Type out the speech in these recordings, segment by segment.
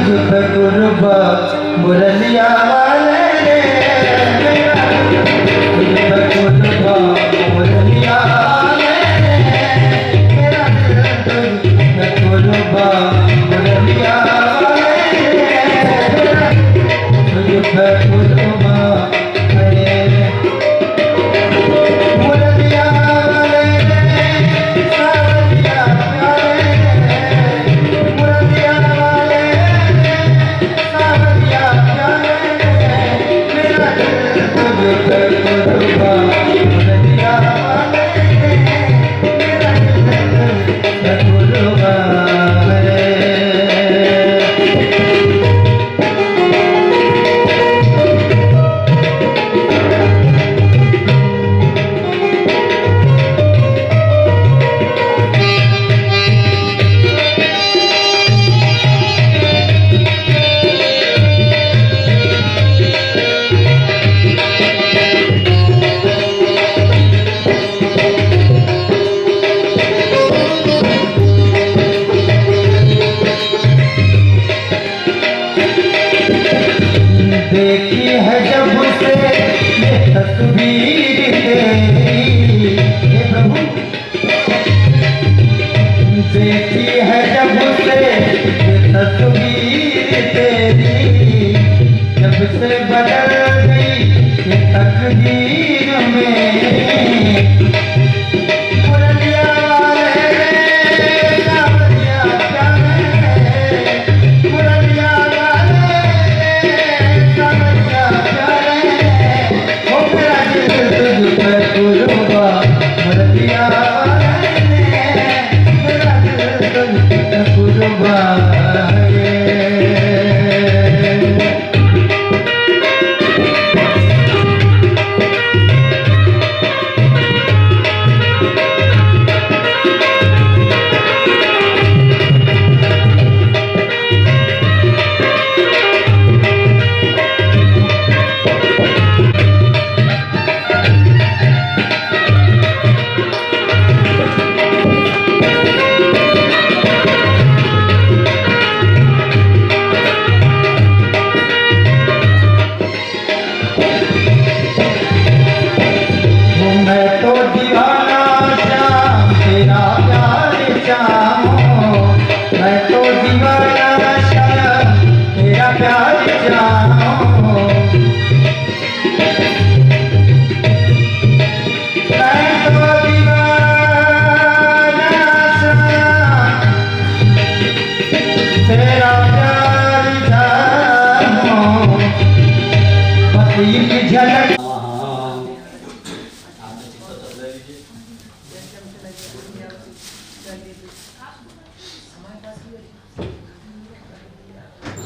गुरुबा मुरलिया वाले गुरुबा मुरलिया वाले मेरा गुरुबा मुरलिया देखी है जब से ये तस्वीर तेरी हे प्रभु देखी है जब से ये तस्वीर तेरी जब से बदल गई ये तकदीर में मुरलिया वाले सावरिया प्यारे मुरलिया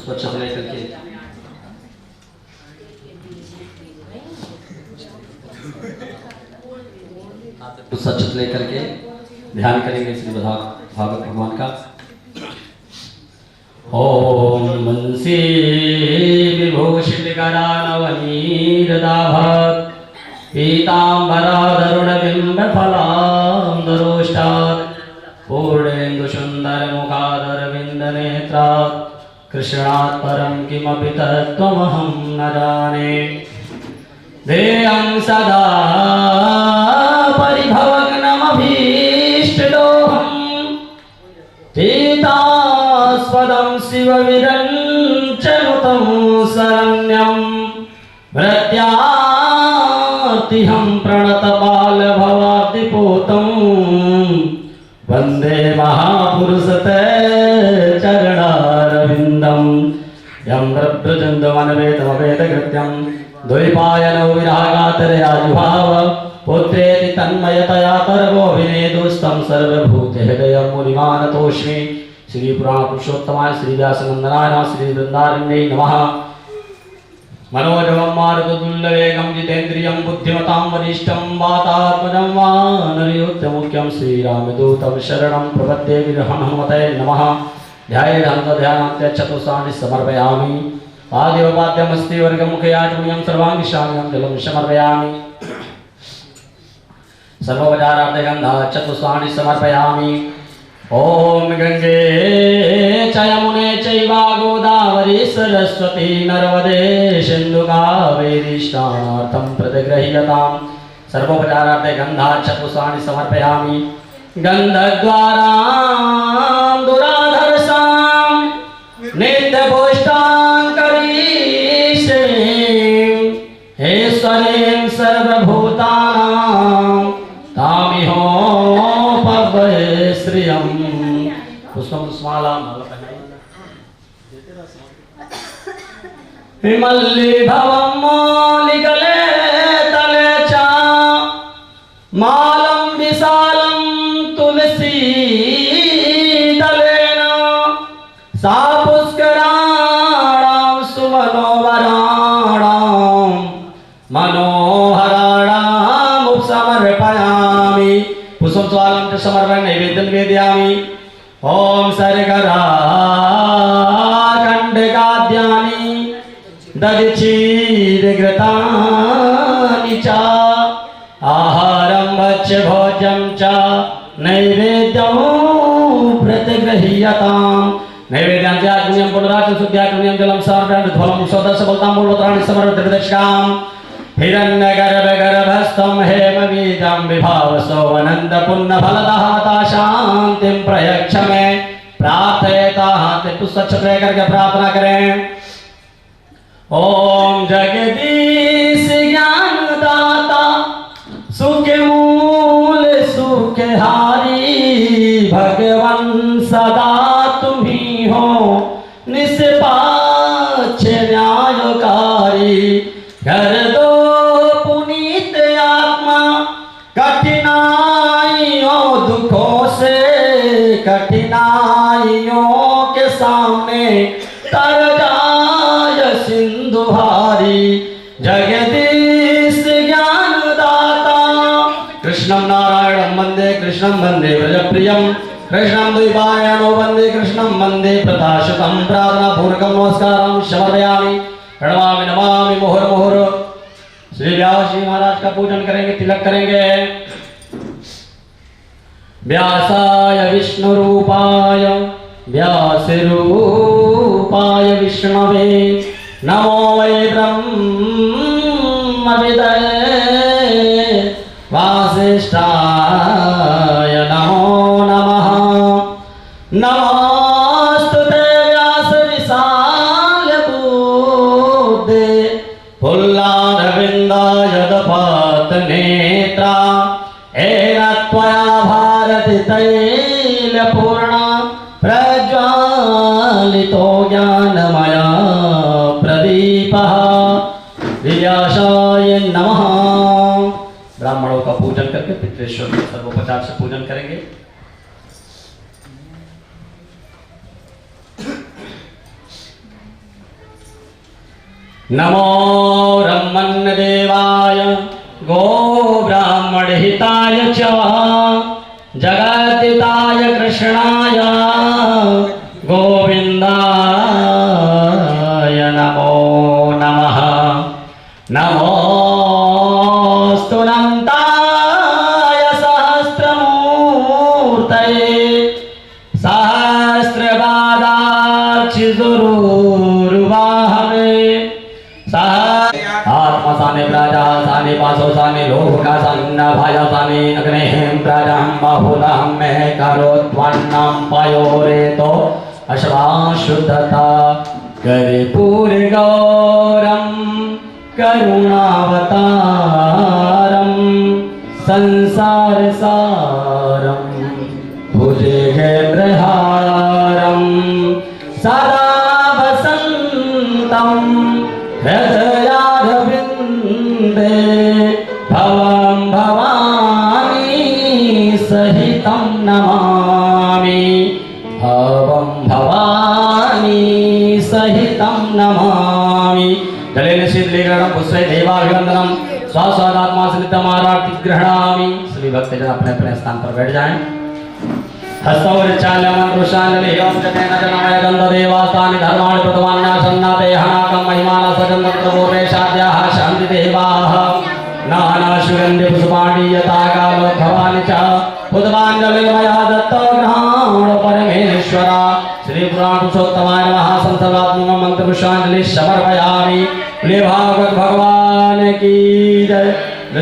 स्वच्छ लेकर के सचत लेकर के ध्यान करेंगे श्री भागवत भगवान का। ओम मनसी विभूषितकरा नवनीरदाभत् पीताम्बराधरुणबिम्बफलान्दरोष्टात् पूर्णेन्दुसुन्दरमुखादरविन्दनेत्रात् कृष्णात् परं किमपि तत्त्वमहं न जाने। ध्येयं सदा परिभवग्नमभीष्टदोहं पीतास्पदं शिवविरञ्चनुतं शरण्यं भृत्यातिहं प्रणतबालभवाब्धिपूतं वन्दे महापुरुषते चरणारविन्दं यं रभ्रजन्दवनवेदमवेदकृत्यं द्वैपायनौ विरागातरयाजुभाव पुत्रेति तन्मयतया तर्वोऽभिनेदुस्तं सर्वभूतहृदयं मुनिमानतोऽस्मि। श्रीपुराणपुरुषोत्तमाय श्रीव्यासनन्दनाय श्रीवृन्दारण्यै नमः। मनोजवं मारुततुल्यवेगं जितेन्द्रियं बुद्धिमतां वरिष्ठं वातात्मजं वानरयोध्यमुख्यं श्रीरामदूतं शरणं प्रपद्ये विरहं हनुमते नमः। ध्यायेदान्तध्यानान्त्यचतुस्सानि समर्पयामि। पाद्योपाद्यमस्ति वर्गमुखयाचमयं सर्वाङ्गिशाम्यं जलं समर्पयामि। सर्वोपचारार्थगन्धा चतुस्सानि समर्पयामि। ओम गंगे च यमुने चैव गोदावरी सरस्वती नर्मदे सिंधु कावेरी स्नानार्थं प्रतिगृह्यताम् सर्वोपचारार्थे गन्धाच्च पुष्पाणि समर्पयामि गन्धद्वारां दुराधर्षां नित्यपुष्टां करीषीं ईश्वरीं सर्वभूतानां तामिहोपवये श्रियं पुष्पं पुष्पमालां विमल्लीभवं मौलिगले तले च मालं विशालं तुलसी दलेन सा पुष्कराणां सुमनोहराणां मनोहराणां उपसमर्पयामि पुष्पं स्वालं च समर्पयामि नैवेद्यं वेदयामि ओम सर्गराखण्डकाद्यानि दधिचीर्घृतानि च आहारं भक्ष्य भोज्यं च नैवेद्यं प्रतिगृह्यताम् नैवेद्यं त्याज्ञं पुनराचं शुद्ध्याज्ञं जलं समर्पयामि ध्वलं सौदर्शबलतां मूलत्राणि समर्पितविदक्षां हिरण्यगर्भगर्भस्थं हेमवीतं विभावसो अनन्तपुण्यफलदाता शान्तिं प्रयच्छ मे प्रार्थयता हाथ पुष्प करके प्रार्थना करें। ओम जगदीश ज्ञानदाता सुख मूल सुख हारी भगवन सदा तुम्ही हो निष्पक्ष न्यायकारी कर दो पुनीत आत्मा कठिनाइयों दुखों से कठिनाइयों के सामने तर जाय सिंधु भारी जगदीश ज्ञानदाता कृष्णं नारायणं वंदे कृष्णं वंदे व्रजप्रियं कृष्णं द्वैपायनो वंदे कृष्णं वंदे प्रदाशतं प्रार्थना पूर्वकं नमस्कारं समर्पयामि प्रणमामि नमामि मुहुर मुहुर। श्री व्यास जी महाराज का पूजन करेंगे तिलक करेंगे। व्यासाय विष्णुरूपाय व्यासरूपाय विष्णवे नमो वै ब्रह्मविदये वासिष्ठाय नमो नमः नमोस्तुते व्यास विशाल बुद्धे फुल्लारविन्दाय दपात नेत्रा येन त्वया भारति तैलपूर्णा प्रज्वालितो ज्ञानमया प्रदीपः व्यासाय नमः। ब्राह्मणों का पूजन करके पितृश्वर के सर्वोपचार से पूजन करेंगे। नमो ब्रह्मण्यदेवाय गो ब्राह्मण हिताय च जगद्दिताय कृष्णाय गोविन्दाय नमो नमः नमोऽस्तु अनन्ताय सहस्रमूर्तये सहस्रपादार्चिसुरूर्वाहवे आत्मा साने प्राजा साने पासो साने लोका सन्न भाया साने अग्नेहं प्राजां बाहुलां मे करोत्वन्नं पयोरेतो अश्वाशुद्धता कर्पूरगौरं करुणावतारं संसारसारं भुजगेन्द्रहारं सदा वसन्तं हृदयारविन्दे भवं भवानी सहितं नमामि भवं भवानी सहितं नमामि। जलेन शीतलीकरणं पुष्पे देवाभिवन्दनं स्वास्वादात्मा सलितमारार्ति गृह्णामि। सभी भक्तजन अपने अपने स्थान पर बैठ जाएं। हस्तौर्चाल्यमन्त्रुशालिलेहं जतेन जनमय गन्धदेवास्तानि धर्माणि प्रथमान्यासन्नाते हनाकं महिमाना सजन्तत्रपूर्वेशाद्याः शान्तिदेवाः नानाशुगन्धि पुष्पाणि यथा कालोद्भवानि च पुष्पाञ्जलिर्मया दत्तो गृहाण पुरुषोत्तमाय नमः। संतरात्मक मंत्र पुष्पांजलि समर्पयामि। बोले भागवत भगवान की जय।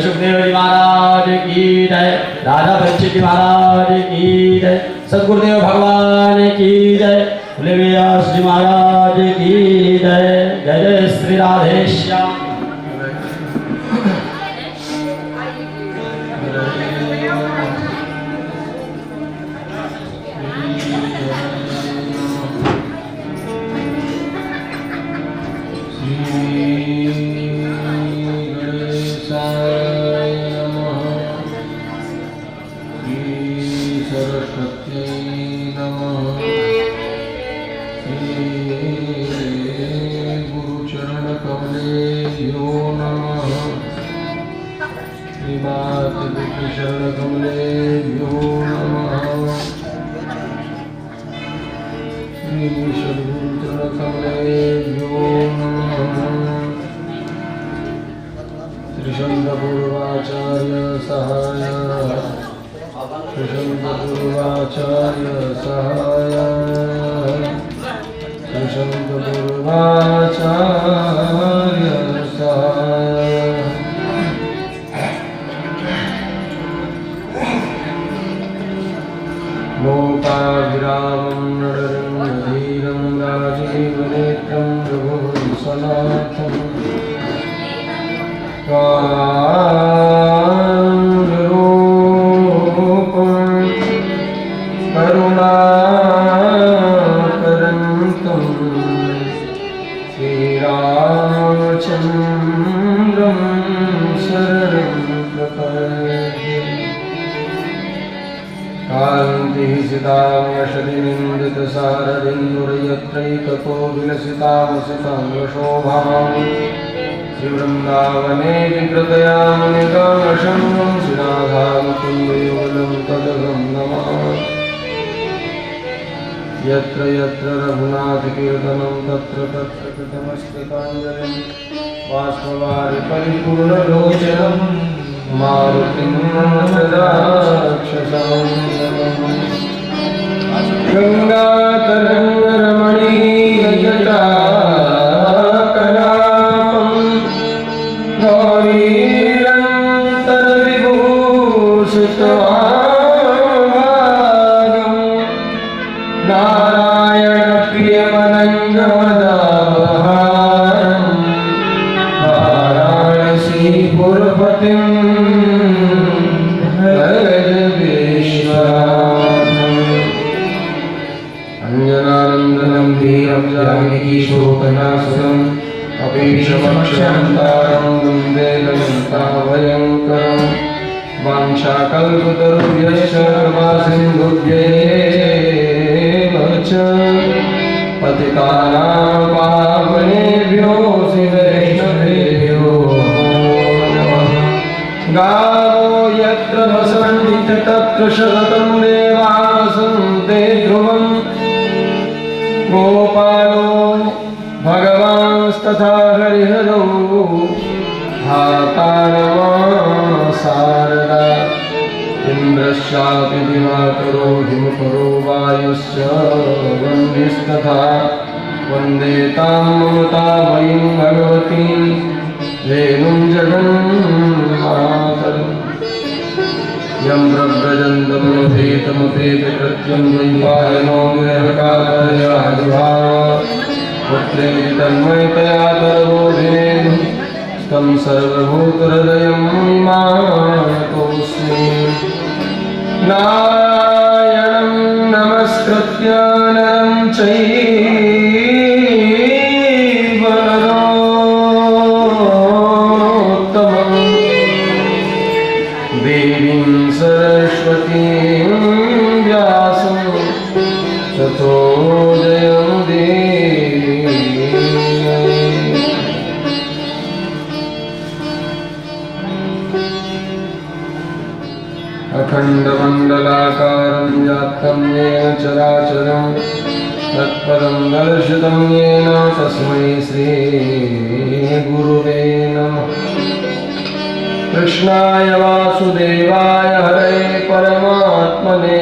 सुखदेव जी महाराज की जय। राजा परीक्षित जी महाराज की जय। सदगुरुदेव भगवान की जय। बोले व्यास जी महाराज की जय। जय जय श्री राधेश्याम। श्रीवृन्दावने विकृतयामुनिगाशं श्रीनाथामुकुन्दयुगलं तदगं नमः। यत्र यत्र रघुनाथकीर्तनं तत्र तत्र कृतमस्तकाञ्जलिं बाष्पवारि परिपूर्णलोचनं मारुतिं राक्षसां गङ्गातरङ्गरमणीयजटा वाञ्छाकल्पतरुभ्यश्च कृपासिन्धुभ्येव च पतितानां पावनेभ्यो वैष्णवेभ्यो नमः। गावो यत्र वसन्ति तत्र शततं देवाः सन्ते ध्रुवं गोपालो भगवांस्तथा हरिहरौ सारदा इन्द्रश्चापि दिवाकरो हिमकरो वायुश्च वह्निस्तथा वन्दे तां ममतामयीं भगवतीं रेणुं जगन्मातरम्। यं प्रव्रजन्तमनुपेतमपेतकृत्यं द्वैपायनो विरहकालराजुभाव पुत्रेण तन्मयतया तर्वोऽभिनेदुः तं सर्वभूतहृदयं मातोऽस्मि। नारायणं नमस्कृत्य नरं चैव नरोत्तमं देवीं सरस्वतीं व्यासं ततो अखण्डमण्डलाकारं व्याप्तं येन चराचरं तत्पदं दर्शितं येन तस्मै श्रीगुरुवे नमः। कृष्णाय वासुदेवाय हरे परमात्मने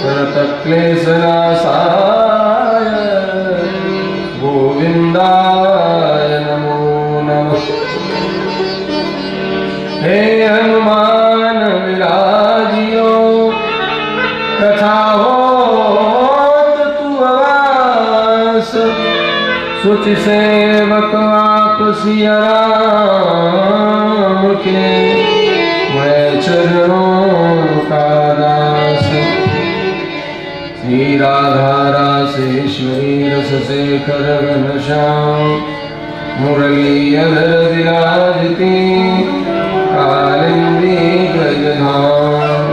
प्रणतक्लेशनाशाय सुचि सेवक आप सिया राम के, मैं चरणों का दास। श्री राधा रासेश्वरी रस शेखर घनश्याम, मुरली अधर विराजती कालिंदी गजधाम।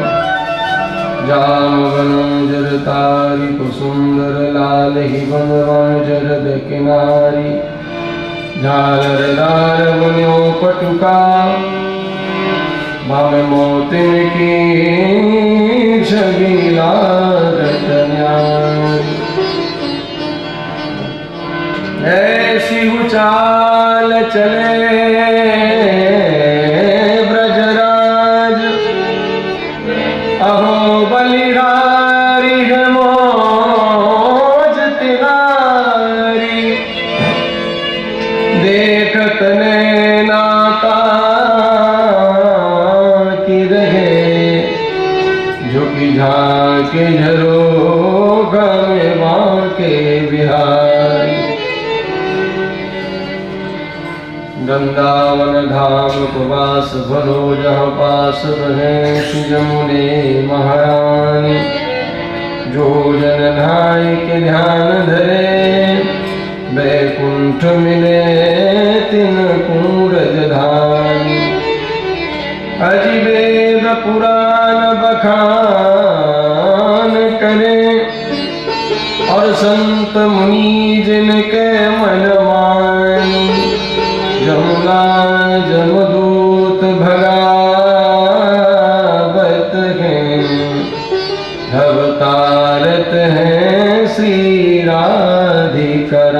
जामवन जरतारी कुसुंदर लाल ही बनवन जरद किनारी, झालरदार बन्यो पटुका भाव मोतिन की छबीला रतन्यारी। ऐसी उचाल चले ब्रजराज, अहो बलिहारी है मौज तिहारी। देखत नैनाता की रहे, झुकी झाके झरोखा में बांके बिहारी। वृंदावन धाम प्रवास भलो, जहाँ पास रहे जमुने महारानी। जो जन ढाई के ध्यान धरे, बैकुंठ मिले तिन कूरज धानी। अजिवेद पुराण बखान करे, और संत मुनि जिनके मन मानी। जमुना जमदूत भगावत हैं, अवतारत हैं श्री राधिकरान।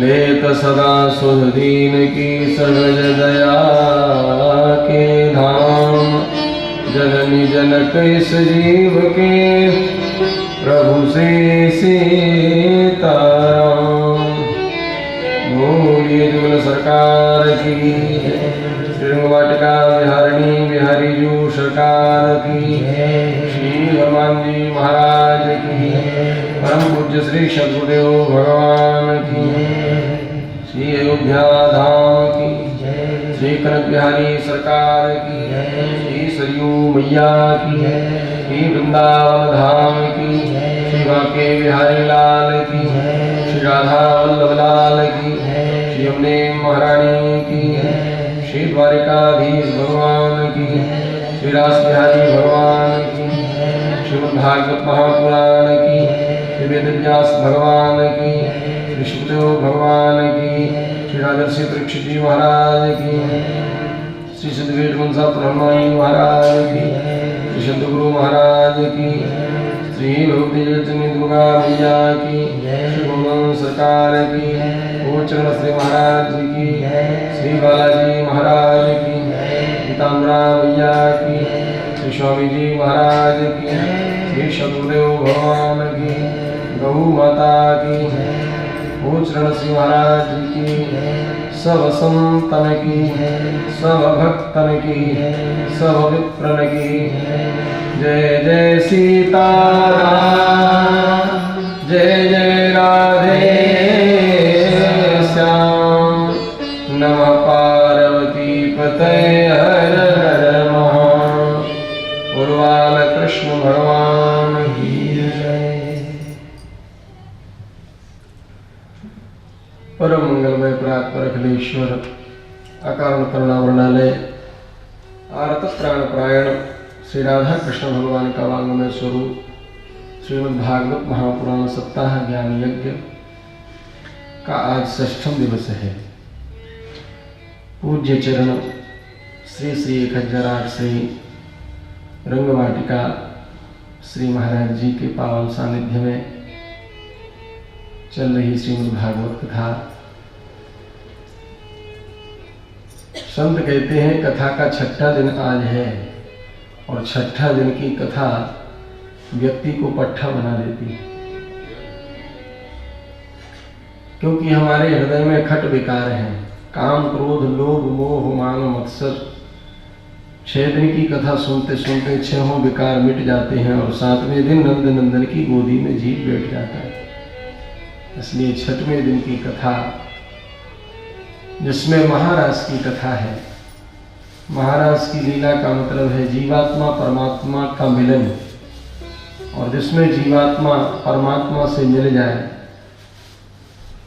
लेत सदा सुधदीन की सहज दया के धाम। जननी जनक इस जीव के, प्रभु से सीताराम। बोलिए जुगल सरकार की, श्री वाटिका विहारिणी बिहारी जू सरकार की, श्री हनुमान जी महाराज की, परम पूज्य श्री सद्गुरुदेव भगवान की, श्री अयोध्या धाम की, श्री कनक बिहारी सरकार की, श्री सरयू मैया की, श्री वृंदावन धाम की, श्री बांके बिहारी लाल की, श्री राधा वल्लभ लाल की, श्री यमुने महारानी की, श्री द्वारिकाधीश भगवान की, श्री रास बिहारी भगवान की, श्रीमद् भागवत महापुराण की, श्री वेदव्यास भगवान की, श्री सुखदेव भगवान की, श्री राजर्षि परीक्षित जी महाराज की, श्री सिद्धवेद मनसा ब्रह्मणी महाराज की, श्री शंतगुरु महाराज की, श्री भगवती जगतजननी दुर्गा मैया की, श्री भगवान सरकार की, चरण श्री महाराज जी की, श्री बालाजी महाराज की, पीताम्बरा मैया की, श्री स्वामी जी महाराज की, श्री सद्गुरुदेव भगवान की, गौ माता की, चरण श्री महाराज जी की, सब संतन की, सब भक्तन की, सब विप्रन की। जय जय सीताराम, जय जय राधे श्याम। नमः पार्वती पतये हर हर महादेव। उर्वाल कृष्ण भगवान की जय। परम मंगलमय परात्पर अखिलेश्वर अकारण करुणावरणालय आरत प्राण प्रायण श्री राधा कृष्ण भगवान का वांगमय स्वरूप श्रीमद् भागवत महापुराण सप्ताह ज्ञान यज्ञ का आज 6वां दिवस है। पूज्य चरण श्री श्री 1008 श्री रंगवाटिका श्री महाराज जी के पावन सानिध्य में चल रही श्रीमद् भागवत कथा। संत कहते हैं कथा का 6ठा दिन आज है, और 6ठा दिन की कथा व्यक्ति को पट्ठा बना देती है, क्योंकि हमारे हृदय में खट विकार हैं। काम क्रोध लोभ मोह मान मत्सर 6 दिन की कथा सुनते सुनते 6 विकार मिट जाते हैं और 7वें दिन नंद नंदन की गोदी में जीव बैठ जाता है। इसलिए 6वें दिन की कथा, जिसमें महाराज की कथा है, महाराज की लीला का मतलब है जीवात्मा परमात्मा का मिलन, और जिसमें जीवात्मा परमात्मा से मिल जाए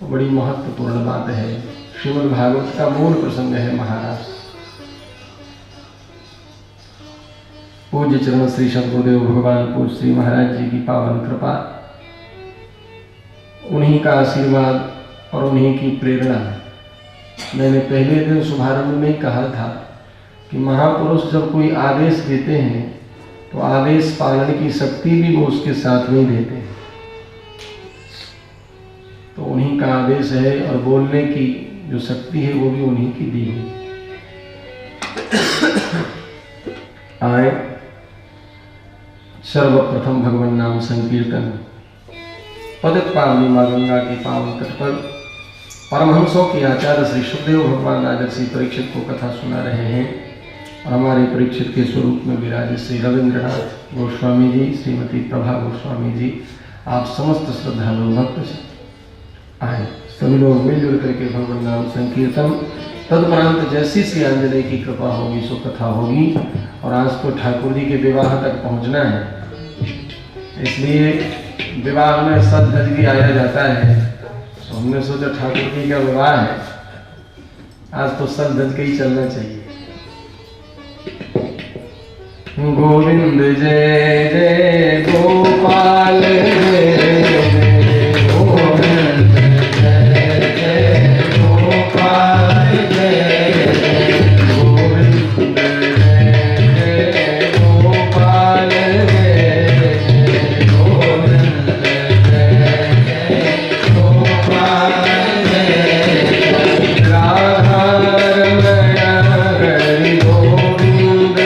वो बड़ी महत्वपूर्ण बात है। श्रीमद् भागवत का मूल प्रसंग है महाराज। पूज्य चरण श्री सद्गुरुदेव भगवान पूज्य श्री महाराज जी की पावन कृपा, उन्हीं का आशीर्वाद और उन्हीं की प्रेरणा। मैंने पहले दिन शुभारंभ में कहा था कि महापुरुष जब कोई आदेश देते हैं तो आदेश पालन की शक्ति भी वो उसके साथ में देते हैं। तो उन्हीं का आदेश है और बोलने की जो शक्ति है वो भी उन्हीं की दी हुई। आए सर्वप्रथम भगवान नाम संकीर्तन। पतित पावनी मां गंगा के पावन तट पर परमहंसों के आचार्य श्री सुखदेव भगवान राजर्षि परीक्षित को कथा सुना रहे हैं। और हमारे परीक्षित के स्वरूप में विराजे श्री रविंद्रनाथ गोस्वामी जी, श्रीमती प्रभा गोस्वामी जी, आप समस्त श्रद्धालु भक्त आए। सभी लोग मिलजुल करके भगवान नाम संकीर्तन। तदुपरांत जैसी श्री आंजनेय की कृपा होगी सो कथा होगी। और आज तो ठाकुर जी के विवाह तक पहुंचना है, इसलिए विवाह में सज धज भी आया जाता है। तो हमने सोचा ठाकुर जी का विवाह है, आज तो सज धज के ही चलना चाहिए। गोविंद जय जय गोपाल जय जय गोविंद जय जय गोपाल जय जय गोविंद जय जय गोपाल जय जय गोविंद जय जय गोपाल जय जय राधा रमण हरि गोविंद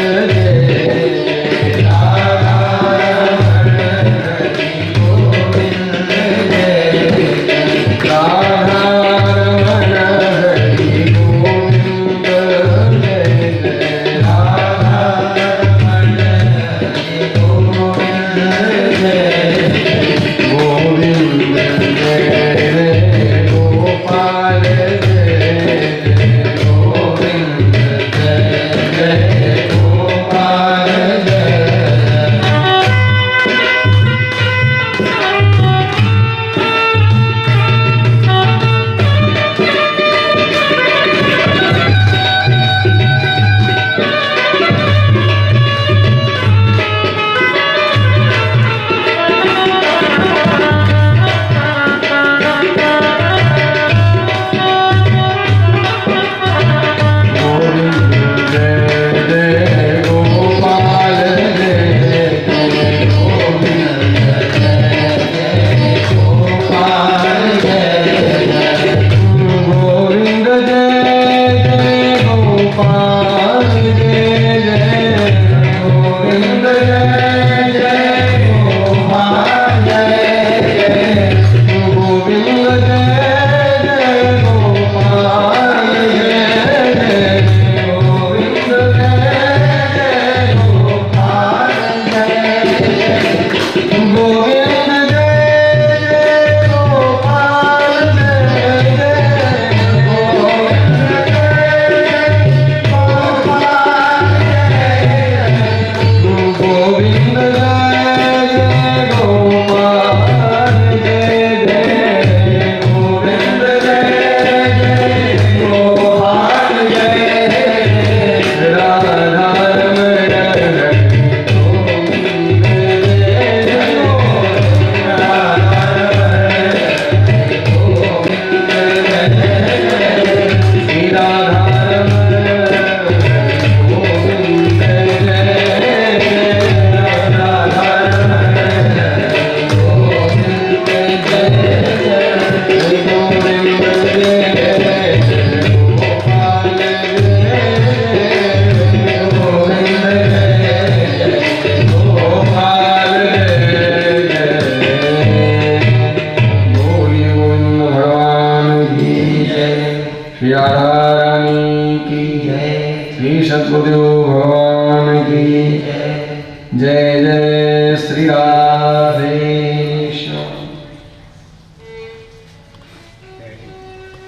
श्री राधा रानी की जय। श्री सद्गुरुदेव भगवान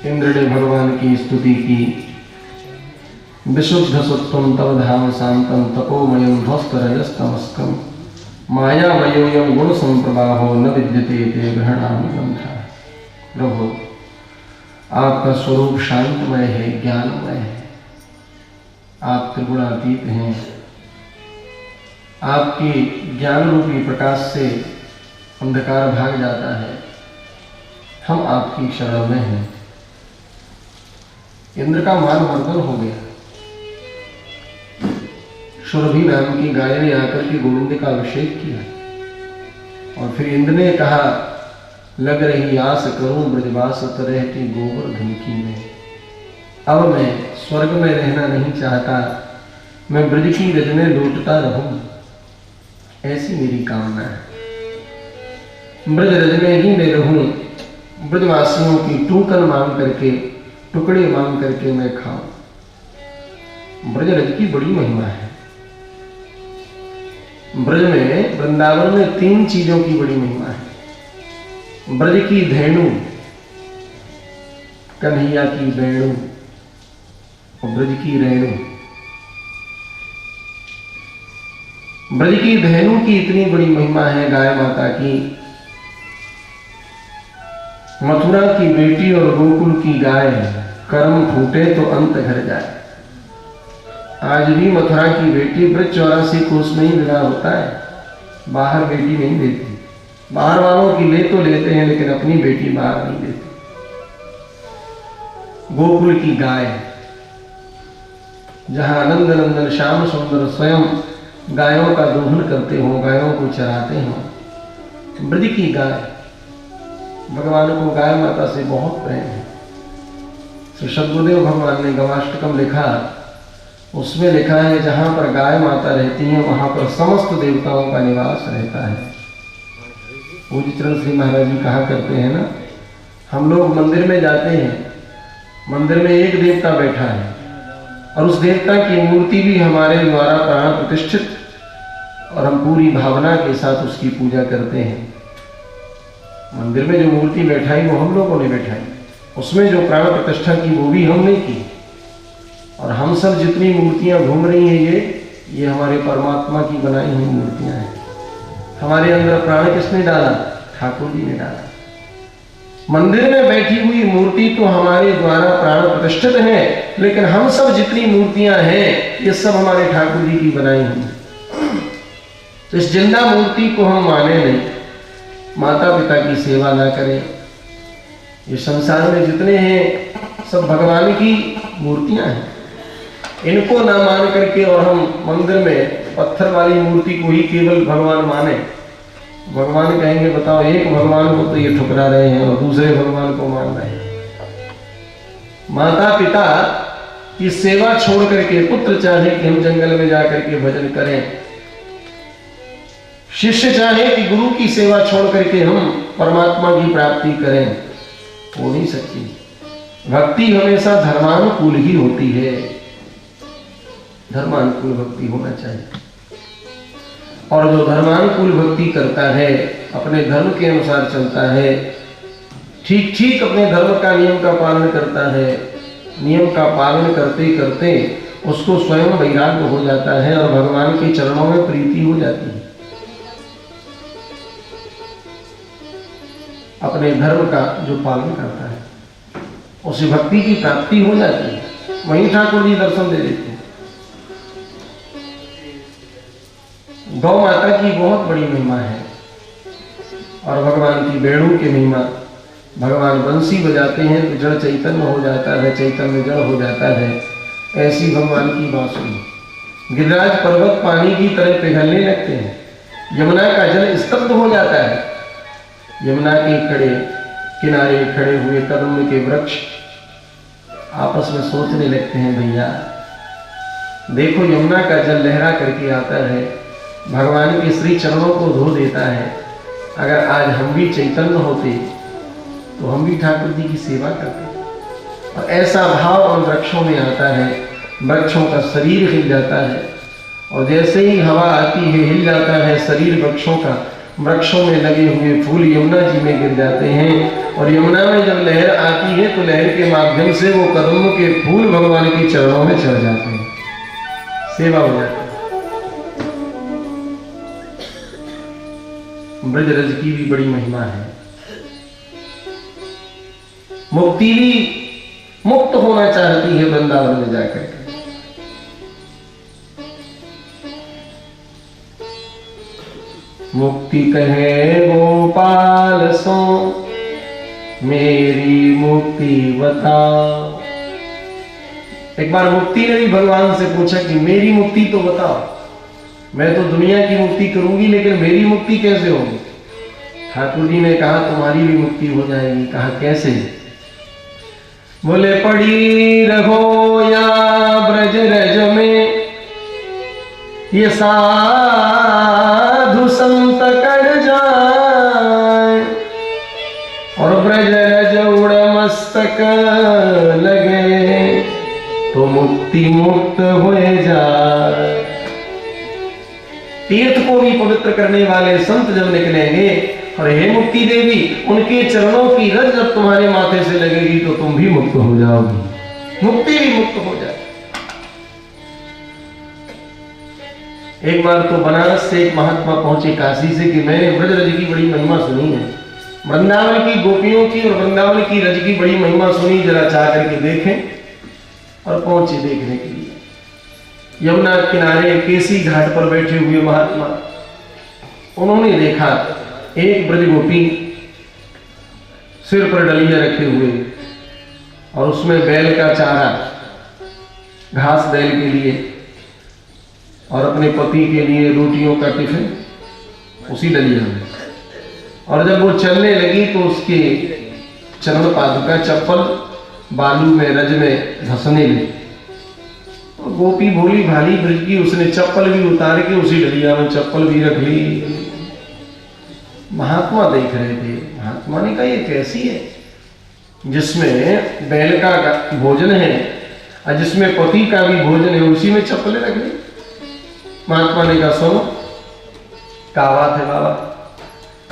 इंद्र ने भगवान की स्तुति की। विशुद्ध सत्वं तव धाम शांतम तपोमयं ध्वस्तरजस्तमस्कं मायामयोऽयं गुण संप्रवाहो न विद्यते ते ग्रहणामि गंधा। प्रभु, आपका स्वरूप शांतमय है, ज्ञानमय है, आप त्रिगुणातीत हैं। आपके ज्ञान रूपी प्रकाश से अंधकार भाग जाता है। हम आपकी शरण में हैं। इंद्र का मान मर्दन हो गया। सुरभि नाम की गाय ने आकर के गोविंद का अभिषेक किया और फिर इंद्र ने कहा, लग रही आस करूं ब्रजवास तरहती गोवर्धन की में। अब मैं स्वर्ग में रहना नहीं चाहता, मैं ब्रज की रज में लौटता रहूं, ऐसी मेरी कामना है। ब्रज रज में ही मैं रहूं, ब्रजवासियों की टूकन मांग करके, टुकड़े मांग करके मैं खाऊं। ब्रज रज की बड़ी महिमा है। ब्रज में, वृंदावन में 3 चीजों की बड़ी महिमा है। ब्रज की धेनु, कन्हैया की वेणु और ब्रज की रेणु। ब्रज की धेनु की इतनी बड़ी महिमा है गाय माता की। मथुरा की बेटी और गोकुल की गाय, कर्म फूटे तो अंत घर जाए। आज भी मथुरा की बेटी ब्रज 84 कोस में ही विवाह होता है, बाहर बेटी नहीं देती। बाहर वालों की ले तो लेते हैं लेकिन अपनी बेटी बाहर नहीं देती। गोकुल की गाय, जहां आनंद नंदन श्याम सुंदर स्वयं गायों का दोहन करते हो, गायों को चराते हो। ब्रज की गाय, भगवान को गाय माता से बहुत प्रेम है। श्री सद्गुरुदेव भगवान ने गवाष्टकम लिखा, उसमें लिखा है, जहां पर गाय माता रहती है वहां पर समस्त देवताओं का निवास रहता है। पूज्य चरण श्री महाराज जी कहा करते हैं ना, हम लोग मंदिर में जाते हैं, मंदिर में एक देवता बैठा है और उस देवता की मूर्ति भी हमारे द्वारा प्राण प्रतिष्ठित, और हम पूरी भावना के साथ उसकी पूजा करते हैं। मंदिर में जो मूर्ति बैठाई वो हम लोगों ने बैठाई, उसमें जो प्राण प्रतिष्ठा की वो भी हमने की। और हम सब जितनी मूर्तियां घूम रही हैं, ये हमारे परमात्मा की बनाई हुई मूर्तियां हैं। हमारे अंदर प्राण किसने डाला? ठाकुर जी ने डाला। मंदिर में बैठी हुई मूर्ति तो हमारे द्वारा प्राण प्रतिष्ठित है, लेकिन हम सब जितनी मूर्तियां हैं ये सब हमारे ठाकुर जी की बनाई हुई। तो इस जिंदा मूर्ति को हम माने नहीं, माता पिता की सेवा ना करें। ये संसार में जितने हैं सब भगवान की मूर्तियां हैं, इनको ना मान करके और हम मंदिर में पत्थर वाली मूर्ति को ही केवल भगवान माने। भगवान कहेंगे बताओ, एक भगवान को तो ये ठुकरा रहे हैं और दूसरे भगवान को मान रहे हैं। माता पिता की सेवा छोड़ करके पुत्र चाहे कि हम जंगल में जाकर के भजन करें, शिष्य चाहे कि गुरु की सेवा छोड़ करके हम परमात्मा की प्राप्ति करें, हो नहीं सकती। भक्ति हमेशा धर्मानुकूल ही होती है, धर्मानुकूल भक्ति होना चाहिए। और जो धर्मानुकूल भक्ति करता है, अपने धर्म के अनुसार चलता है, ठीक ठीक अपने धर्म का नियम का पालन करता है, नियम का पालन करते करते उसको स्वयं वैराग्य हो जाता है और भगवान के चरणों में प्रीति हो जाती है। अपने धर्म का जो पालन करता है उसे भक्ति की प्राप्ति हो जाती है, वहीं ठाकुर जी दर्शन दे देते हैं। गौ माता की बहुत बड़ी महिमा है और भगवान की वेणु की महिमा। भगवान बंसी बजाते हैं तो जड़ चैतन्य हो जाता है, चैतन्य जड़ हो जाता है। ऐसी भगवान की बांसुरी। गिरिराज पर्वत पानी की तरह पिघलने लगते हैं, यमुना का जल स्तब्ध हो जाता है। यमुना के किनारे खड़े हुए कदम्ब के वृक्ष आपस में सोचने लगते हैं, भैया देखो यमुना का जल लहरा करके आता है, भगवान के श्री चरणों को धो देता है। अगर आज हम भी चैतन्य होते तो हम भी ठाकुर जी की सेवा करते। और ऐसा भाव उन वृक्षों में आता है, वृक्षों का शरीर हिल जाता है और जैसे ही हवा आती है हिल जाता है शरीर वृक्षों का, वृक्षों में लगे हुए फूल यमुना जी में गिर जाते हैं, और यमुना में जब लहर आती है तो लहर के माध्यम से वो कदम के फूल भगवान के चरणों में चढ़ जाते हैं, सेवा हो जाती है। ब्रजरज की भी बड़ी महिमा है। मुक्ति भी मुक्त होना चाहती है वृंदावन में जाकर के। मुक्ति कहे गोपाल सो मेरी मुक्ति बताओ। एक बार मुक्ति ने भी भगवान से पूछा कि मेरी मुक्ति तो बताओ, मैं तो दुनिया की मुक्ति करूंगी लेकिन मेरी मुक्ति कैसे होगी। ठाकुर जी ने कहा तुम्हारी भी मुक्ति हो जाएगी। कहा कैसे। बोले पड़ी रहो या ब्रज रज में ये साधु संत कड़ जाए, और ब्रज रज उड़ मस्तक लगे तो मुक्ति मुक्त हो जाए। तीर्थ को भी पवित्र करने वाले संत जब निकलेंगे, और हे मुक्ति देवी, उनके चरणों की रज जब तुम्हारे माथे से लगेगी तो तुम भी मुक्त हो जाओगी, मुक्ति भी मुक्त हो जाए। एक बार तो बनारस से एक महात्मा पहुंचे काशी से कि मैंने ब्रज रज की बड़ी महिमा सुनी है, वृंदावन की गोपियों की और वृंदावन की रज की बड़ी महिमा सुनी, जरा चाह करके देखें। और पहुंचे देखने के लिए। यमुना किनारे केसी घाट पर बैठे हुए महात्मा, उन्होंने देखा एक ब्रज गोपी सिर पर डलिया रखे हुए और उसमें बैल का चारा, घास बैल के लिए, और अपने पति के लिए रोटियों का टिफिन उसी डलिया में। और जब वो चलने लगी तो उसके चरण पादुका चप्पल बालू में रज में धंसने लगी। तो गोपी भोली भाली ब्रज की, उसने चप्पल भी उतार के उसी डलिया में चप्पल भी रख ली। महात्मा देख रहे थे। महात्मा ने कहा ये कैसी है जिसमें बैल का भोजन है और जिसमें पति का भी भोजन है, उसी में चप्पलें रख ली। महात्मा ने कहा सुनो, क्या बात है बाबा,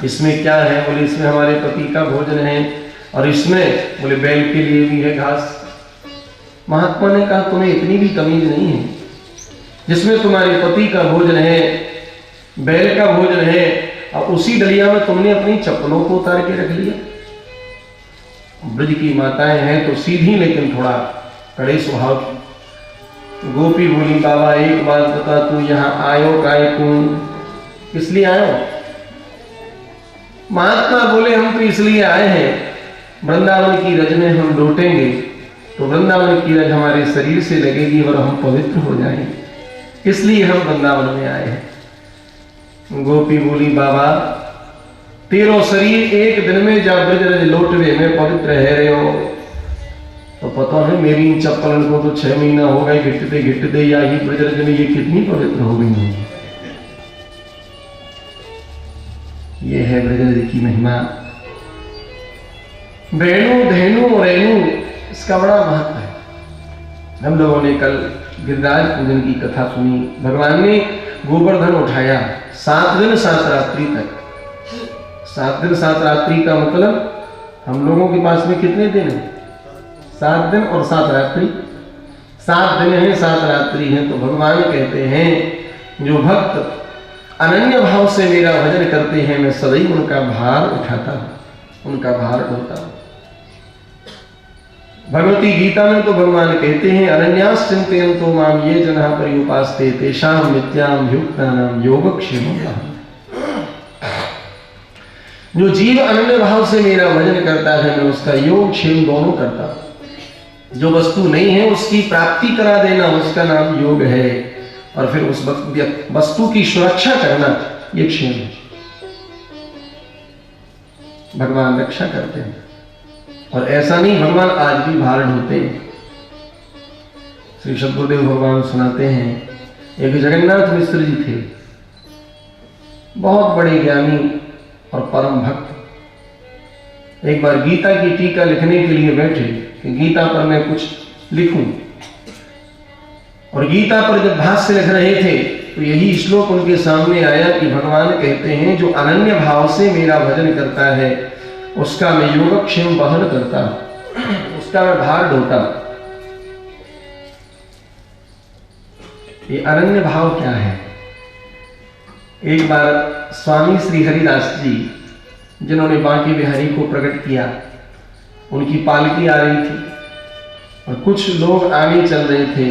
इसमें क्या है। बोले इसमें हमारे पति का भोजन है और इसमें बोले बैल के लिए भी है घास। महात्मा ने कहा तुम्हें इतनी भी तमीज नहीं है, जिसमें तुम्हारे पति का भोजन है, बैल का भोजन है, और उसी डलिया में तुमने अपनी चप्पलों को उतार के रख लिया। ब्रज की माताएं हैं तो सीधी लेकिन थोड़ा कड़े स्वभाव की। गोपी बोली बाबा एक बात बता, तू यहाँ आयो काय तू, किस लिए आयो। महात्मा बोले हम तो इसलिए आए हैं, वृंदावन की रज में हम लौटेंगे तो वृंदावन की रज हमारे शरीर से लगेगी और हम पवित्र हो जाएंगे, इसलिए हम वृंदावन में आए हैं। गोपी बोली बाबा तेरो शरीर एक दिन में जब ब्रज रज लौटवे में पवित्र है रहे हो, तो पता है मेरी इन चप्पल को तो 6 महीना हो गए घिटते या ही ब्रज रज में ये कितनी पवित्र हो गई होगी। ये है ब्रज रज की महिमा। वेणु धेनु रेणु इसका बड़ा महत्व है। हम लोगों ने कल गिरिराज पूजन की कथा सुनी। भगवान ने गोवर्धन उठाया 7 दिन 7 रात्रि तक। 7 दिन 7 रात्रि का मतलब हम लोगों के पास में कितने दिन है? 7 दिन और 7 रात्रि। 7 दिन है 7 रात्रि है। तो भगवान कहते हैं जो भक्त अनन्य भाव से मेरा भजन करते हैं मैं सदैव उनका भार उठाता हूं, उनका भार ढोता हूं। भगवती गीता में तो भगवान कहते हैं अनन्यास चिंतयन्तो माम ये जनाः पर्युपास्ते तेषां नित्यां युक्तानां योगक्षेमम् अहम्। जो जीव अनन्य भाव से मेरा भजन करता है मैं उसका योग क्षेम दोनों करता हूं। जो वस्तु नहीं है उसकी प्राप्ति करा देना उसका नाम योग है, और फिर उस वस्तु की सुरक्षा करना ये क्षेम है। भगवान रक्षा करते हैं और ऐसा नहीं भगवान आज भी भार ढोते हैं। श्री सद्गुरुदेव भगवान सुनाते हैं एक जगन्नाथ मिश्र जी थे, बहुत बड़े ज्ञानी और परम भक्त। एक बार गीता की टीका लिखने के लिए बैठे कि गीता पर मैं कुछ लिखूं, और गीता पर जब भाष्य लिख रहे थे तो यही श्लोक उनके सामने आया कि भगवान कहते हैं जो अनन्य भाव से मेरा भजन करता है उसका मैं योगक्षेम वहन करता हूं, उसका मैं भार ढोता हूं। ये अनन्य भाव क्या है? एक बार स्वामी श्री हरिदास जी जिन्होंने बांके बिहारी को प्रकट किया, उनकी पालकी आ रही थी और कुछ लोग आगे चल रहे थे।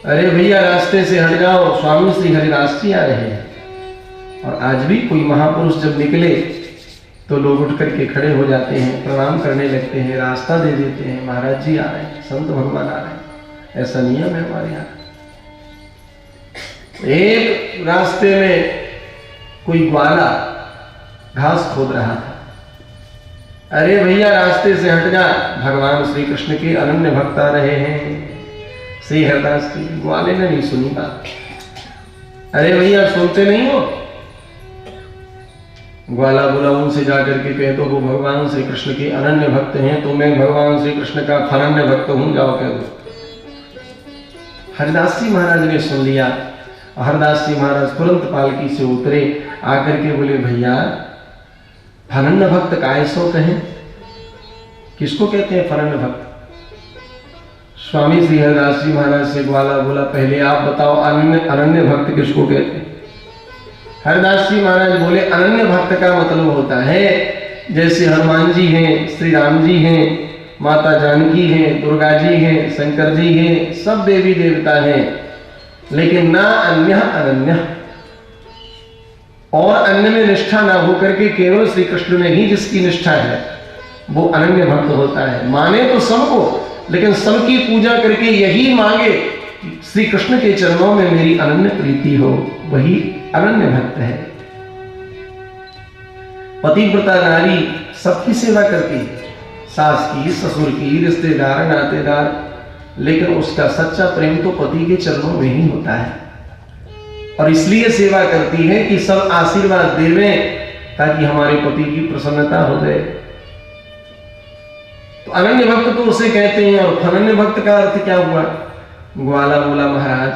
अरे भैया रास्ते से हट जाओ, स्वामी श्री हरिदास जी आ रहे हैं। और आज भी कोई महापुरुष जब निकले तो लोग उठ करके खड़े हो जाते हैं, प्रणाम करने लगते हैं, रास्ता दे देते हैं, महाराज जी आ रहे हैं, संत भगवान आ रहे हैं। ऐसा नियम है हमारे यहाँ। एक रास्ते में कोई ग्वाला घास खोद रहा था। अरे भैया रास्ते से हट जा, भगवान श्री कृष्ण के अनन्य भक्त आ रहे हैं। श्री हरिदास जी ग्वाले ने नहीं सुनी बात। अरे भैया सुनते नहीं हो? ग्वाला बोला उनसे जाकर के कह दो वो भगवान श्री कृष्ण के अनन्य भक्त हैं, तो मैं भगवान श्री कृष्ण का अनन्य भक्त हूं, जाओ कह दो। हरिदास जी महाराज ने सुन लिया। हरिदास जी महाराज तुरंत पालकी से उतरे, आकर के बोले भैया अनन्य भक्त कायसो कहें? किसको कहते हैं अनन्य भक्त? स्वामी श्री हरिदास जी महाराज से ग्वाला बोला पहले आप बताओ अनन्य भक्त किसको कहते हैं? हरिदास जी महाराज बोले अनन्य भक्त का मतलब होता है जैसे हनुमान जी हैं, श्री राम जी हैं, माता जानकी हैं, दुर्गा जी हैं, शंकर जी हैं, सब देवी देवता हैं, लेकिन ना अन्य अनन्य, और अन्य में निष्ठा ना होकर के केवल श्री कृष्ण में ही जिसकी निष्ठा है वो अनन्य भक्त होता है। माने तो सबको, लेकिन सबकी पूजा करके यही मांगे श्री कृष्ण के चरणों में मेरी अनन्य प्रीति हो, वही अनन्य भक्त है। पतिव्रता नारी सबकी सेवा करती है, सास की, ससुर की, रिश्तेदार, नातेदार, लेकिन उसका सच्चा प्रेम तो पति के चरणों में ही होता है। और इसलिए सेवा करती है कि सब आशीर्वाद देवें ताकि हमारे पति की प्रसन्नता हो जाए। तो अनन्य भक्त तो उसे कहते हैं। और अनन्य भक्त का अर्थ क्या हुआ? ग्वाला बोला महाराज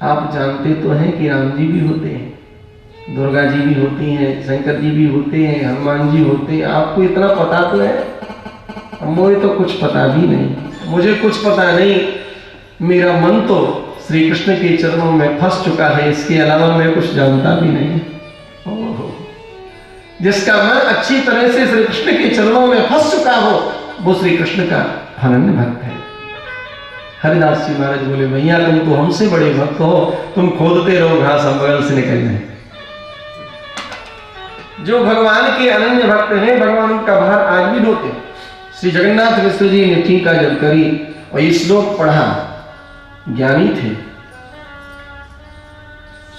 आप जानते तो हैं कि राम जी भी होते हैं, दुर्गा जी भी होती हैं, शंकर जी भी होते हैं, हनुमान जी होते हैं, आपको इतना पता तो है। मुझे तो कुछ पता भी नहीं, मुझे कुछ पता नहीं, मेरा मन तो श्री कृष्ण के चरणों में फंस चुका है, इसके अलावा मैं कुछ जानता भी नहीं। जिसका मन अच्छी तरह से श्री कृष्ण के चरणों में फंस चुका हो वो श्री कृष्ण का अनन्य भक्त है। हरिदास जी महाराज बोले भैया तुम तो हमसे बड़े भक्त हो, तुम खोदते रहो घास, हम बगल से निकल जाए। जो भगवान के अनन्य भक्त हैं भगवान उनका भार आज भी ढोते। श्री जगन्नाथ मिश्र जी ने टीका जब करी और ये श्लोक पढ़ा, ज्ञानी थे,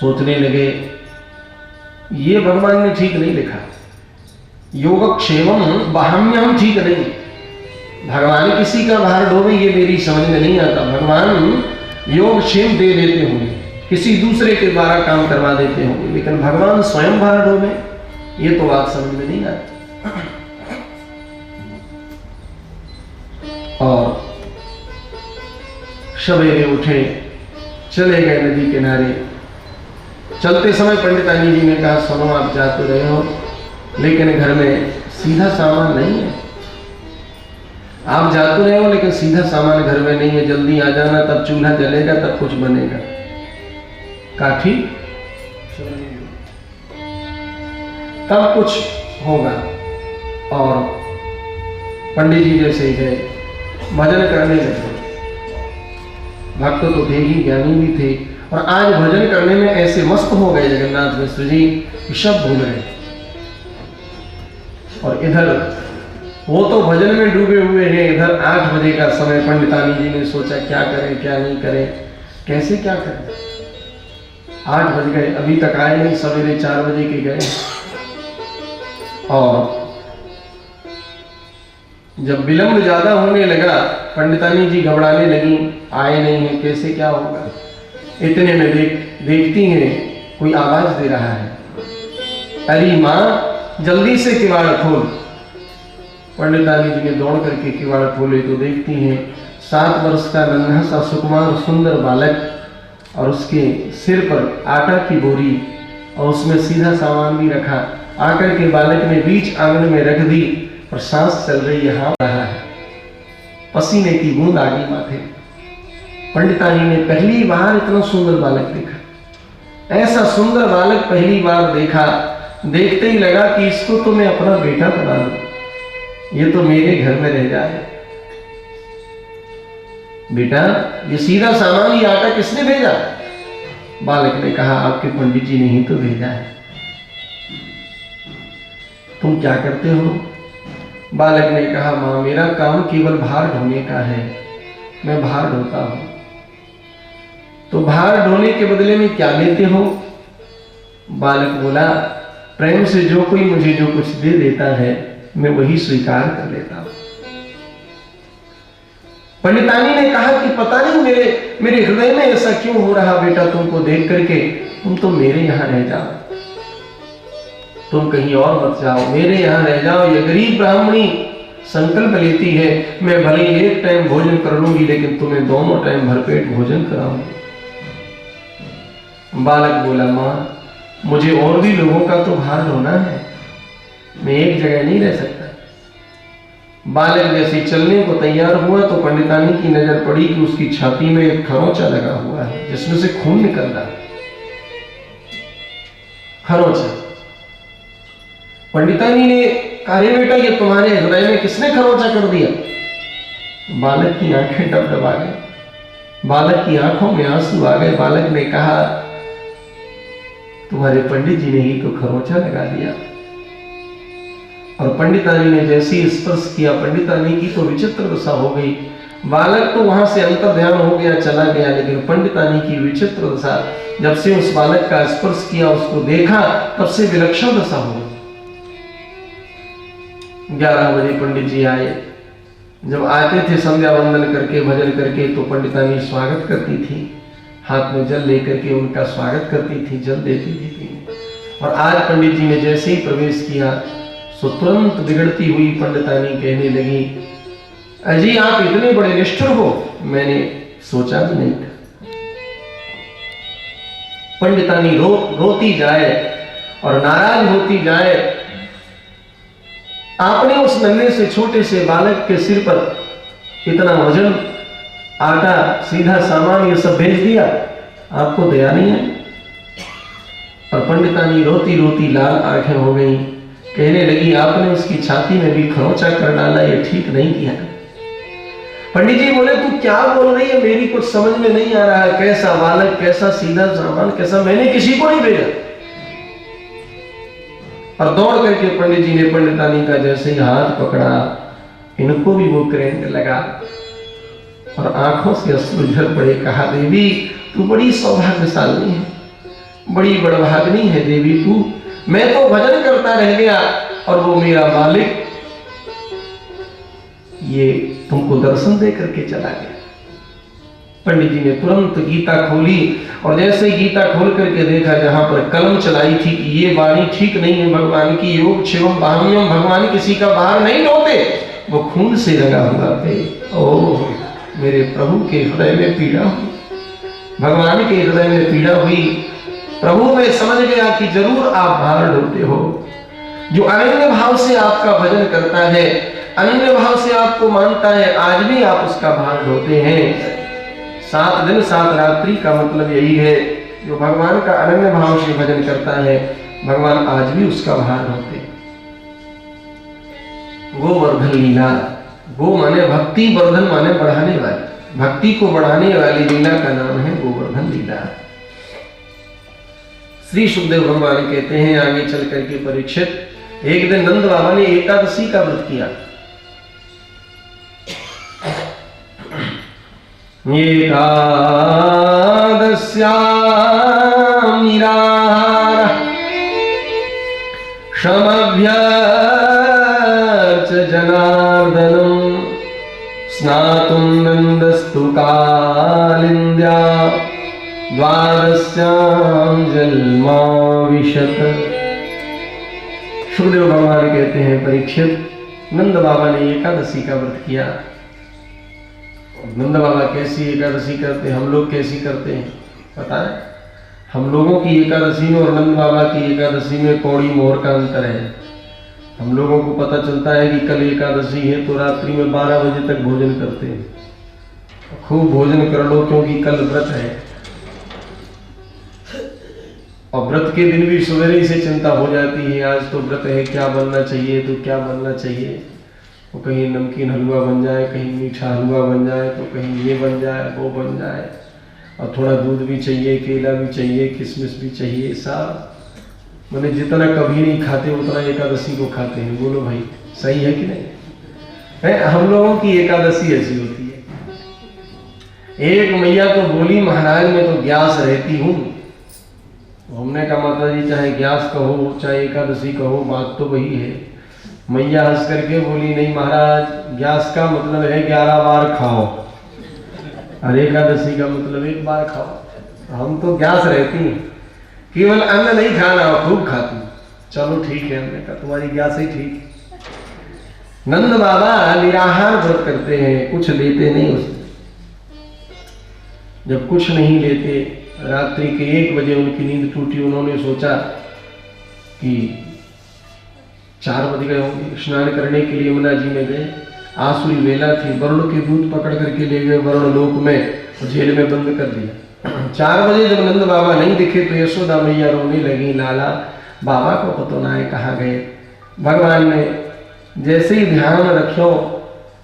सोचने लगे ये भगवान ने ठीक नहीं लिखा, योगक्षेमम बाह्यम ठीक नहीं, भगवान किसी का भार ढोवे ये मेरी समझ में नहीं आता। भगवान योगक्षेम दे देते होंगे, किसी दूसरे के द्वारा काम करवा देते होंगे, लेकिन भगवान स्वयं भार ढोवे ये तो बात समझ में नहीं आती। और सवेरे उठे, चले गए नदी किनारे। चलते समय पंडितानी जी ने कहा सुनो आप जा तो रहे हो लेकिन घर में सीधा सामान नहीं है, आप जा तो रहे हो लेकिन सीधा सामान घर में नहीं है, जल्दी आ जाना, तब चूल्हा जलेगा, तब कुछ बनेगा। काठी तब कुछ होगा। और पंडित जी जैसे गए, भजन करने लगे। भक्त तो थे ही, ज्ञानी भी थे, और आज भजन करने में ऐसे मस्त हो गए जगन्नाथ मिश्र जी कि सब भूल गए। और इधर वो तो भजन में डूबे हुए हैं, इधर 8 बजे का समय। पंडितानी जी ने सोचा क्या करें क्या नहीं करें, कैसे क्या करें। 8 बज गए, अभी तक आए नहीं, सवेरे 4 बजे के गए। और जब विलंब ज्यादा होने लगा पंडितानी जी घबराने लगी, आए नहीं है, कैसे क्या होगा। इतने में देखती हैं कोई आवाज दे रहा है, अरे माँ जल्दी से किवाड़ खोल। पंडितानी जी ने दौड़ करके किवाड़ खोले तो देखती हैं 7 वर्ष का नन्हा सा सुकुमार सुंदर बालक और उसके सिर पर आटा की बोरी और उसमें सीधा सामान भी रखा। आकर के बालक ने बीच आंगन में रख दी और सांस चल रही है, हाँ रहा है, पसीने की बूंद आ गई माथे। पंडितानी ने पहली बार इतना सुंदर बालक देखा। ऐसा सुंदर बालक पहली बार देखा। देखते ही लगा कि इसको तो मैं अपना बेटा बना लूं, ये तो मेरे घर में रह जाए। बेटा, ये सीधा सामान, ये आटा किसने भेजा? बालक ने कहा, आपके पंडित जी ने ही तो भेजा है। तुम क्या करते हो? बालक ने कहा, मां, मेरा काम केवल भार ढोने का है, मैं भार ढोता हूं। तो भार ढोने के बदले में क्या लेते हो? बालक बोला, प्रेम से जो कोई मुझे जो कुछ दे देता है मैं वही स्वीकार कर लेता हूं। पंडितानी ने कहा कि पता नहीं मेरे हृदय में ऐसा क्यों हो रहा बेटा, तुमको देख करके। तुम तो मेरे यहां रह जाओ, तुम कहीं और मत जाओ, मेरे यहां रह जाओ। ये गरीब ब्राह्मणी संकल्प लेती है, मैं भले ही एक टाइम भोजन कर लूंगी लेकिन तुम्हें दोनों टाइम भरपेट भोजन कराऊंगी। बालक बोला, मां, मुझे और भी लोगों का तो भार ढोना है, मैं एक जगह नहीं रह सकता। बालक जैसे चलने को तैयार हुआ तो पंडितानी की नजर पड़ी कि उसकी छाती में एक खरोंचा लगा हुआ है जिसमें से खून निकल रहा है। खरोंचा। पंडितानी ने कहा, अरे बेटा, ये तुम्हारे हृदय में किसने खरोंचा कर दिया? बालक की आंखें डबडबा गई, बालक की आंखों में आंसू आ गए। बालक ने कहा, तुम्हारे पंडित जी ने ही तो खरोंचा लगा दिया। और पंडितानी ने जैसे ही स्पर्श किया, पंडितानी की तो विचित्र दशा हो गई। बालक तो वहां से अंतर ध्यान हो गया, चला गया, लेकिन पंडितानी की विचित्र दशा, जब से उस बालक का स्पर्श किया, उसको देखा, तब से विलक्षण दशा हो गई। 11 बजे पंडित जी आए। जब आते थे संध्या वंदन करके, भजन करके, तो पंडितानी स्वागत करती थी, हाथ में जल लेकर के उनका स्वागत करती थी, जल देती थी पीने। और आज पंडित जी ने जैसे ही प्रवेश किया, सो तुरंत बिगड़ती हुई पंडितानी कहने लगी, अजी आप इतने बड़े निष्ठुर हो, मैंने सोचा भी नहीं था। पंडितानी रोती जाए और नाराज होती जाए। आपने उस नन्हे से छोटे से बालक के सिर पर इतना वजन, आटा, सीधा सामान, ये सब भेज दिया, आपको दया नहीं है? और पंडितानी रोती रोती लाल आंखें हो गई, कहने लगी, आपने उसकी छाती में भी खरोंचा कर डाला, ये ठीक नहीं किया। पंडित जी बोले, तू क्या बोल रही है, मेरी कुछ समझ में नहीं आ रहा है, कैसा बालक, कैसा सीधा सामान, कैसा, मैंने किसी को नहीं भेजा। और दौड़ करके पंडित जी ने पंडितानी का जैसे ही हाथ पकड़ा, इनको भी वो करंट लगा और आंखों से अश्रु झर पड़े। कहा, देवी तू बड़ी सौभाग्यशाली है, बड़ी बड़भाग्नी है देवी तू। मैं तो भजन करता रह गया और वो मेरा मालिक ये तुमको दर्शन दे करके चला गया। पंडित जी ने तुरंत गीता खोली और जैसे गीता खोल करके देखा, जहां पर कलम चलाई थी कि ये वाणी ठीक नहीं है भगवान की, योग शिवम बाह्यम, भगवान किसी का बाहर नहीं ढोते, वो खून से रंगा हुआ थे। ओह, मेरे प्रभु के हृदय में पीड़ा हुई, भगवान के हृदय में पीड़ा हुई। प्रभु मैं समझ गया कि जरूर आप भार ढोते हो। जो अनन्य भाव से आपका भजन करता है, अनन्य भाव से आपको मानता है, आज भी आप उसका भार ढोते हैं। 7 दिन 7 रात्रि का मतलब यही है, जो भगवान का अनन्य भाव से भजन करता है, भगवान आज भी उसका भार ढोते। गोवर्धन लीला, गो माने भक्ति, वर्धन माने बढ़ाने वाली, भक्ति को बढ़ाने वाली लीला का नाम है गोवर्धन लीला। श्री सुखदेव भगवान कहते हैं आगे चल करके, परीक्षित, एक दिन नंद बाबा ने एकादशी का व्रत किया। एकादश्यां निराहारः शमभ्यर्च जनार्दनं स्नातुं नन्दस्तु कालिन्द्या द्वादश्यां जन्माविशत। सुखदेव भगवान कहते हैं, परीक्षित, नंद बाबा ने एकादशी का व्रत किया। नंद बाबा कैसी एकादशी करते, हम लोग कैसी करते हैं? पता है हम लोगों की एकादशी में और नंद बाबा की एकादशी में कौड़ी मोहर का अंतर है। हम लोगों को पता चलता है कि कल एकादशी है तो रात्रि में 12 बजे तक भोजन करते हैं। खूब भोजन कर लो क्योंकि कल व्रत है। और व्रत के दिन भी सवेरे ही से चिंता हो जाती है, आज तो व्रत है, क्या बनना चाहिए, तो क्या बनना चाहिए। तो कहीं नमकीन हलवा बन जाए, कहीं मीठा हलवा बन जाए, तो कहीं ये बन जाए, वो बन जाए। और थोड़ा दूध भी चाहिए, केला भी चाहिए, किशमिश भी चाहिए। सब मैंने जितना कभी नहीं खाते उतना एकादशी को खाते हैं। बोलो भाई सही है कि नहीं है? हम लोगों की एकादशी ऐसी होती है। एक मैया तो बोली, महाराज मैं तो ग्यास रहती हूँ। हमने कहा माता जी चाहे ग्यास कहो चाहे एकादशी कहो, बात तो वही है। मैया हंस करके बोली, नहीं महाराज, ग्यास का मतलब है 11 बार खाओ और एकादशी का मतलब 1 बार खाओ। हम तो ग्यास रहती हैं, केवल अन्न नहीं खाना, खूब खाती। चलो ठीक है, हमने कहा तुम्हारी ग्यास ही ठीक। नंद बाबा निराहार व्रत करते हैं, कुछ लेते नहीं उसमें। जब कुछ नहीं लेते, रात्रि के 1 बजे उनकी नींद टूटी। उन्होंने सोचा कि 4 बज गए होंगे, स्नान करने के लिए यमुना जी में गए। आसुरी वेला थी, वरुण के दूत पकड़ करके ले गए वरुण लोक में, जेल में बंद कर दिया। 4 बजे जब नंद बाबा नहीं दिखे तो यशोदा मैया रोने लगी, लाला बाबा को पता ना है कहाँ गए। भगवान ने जैसे ही ध्यान रखो,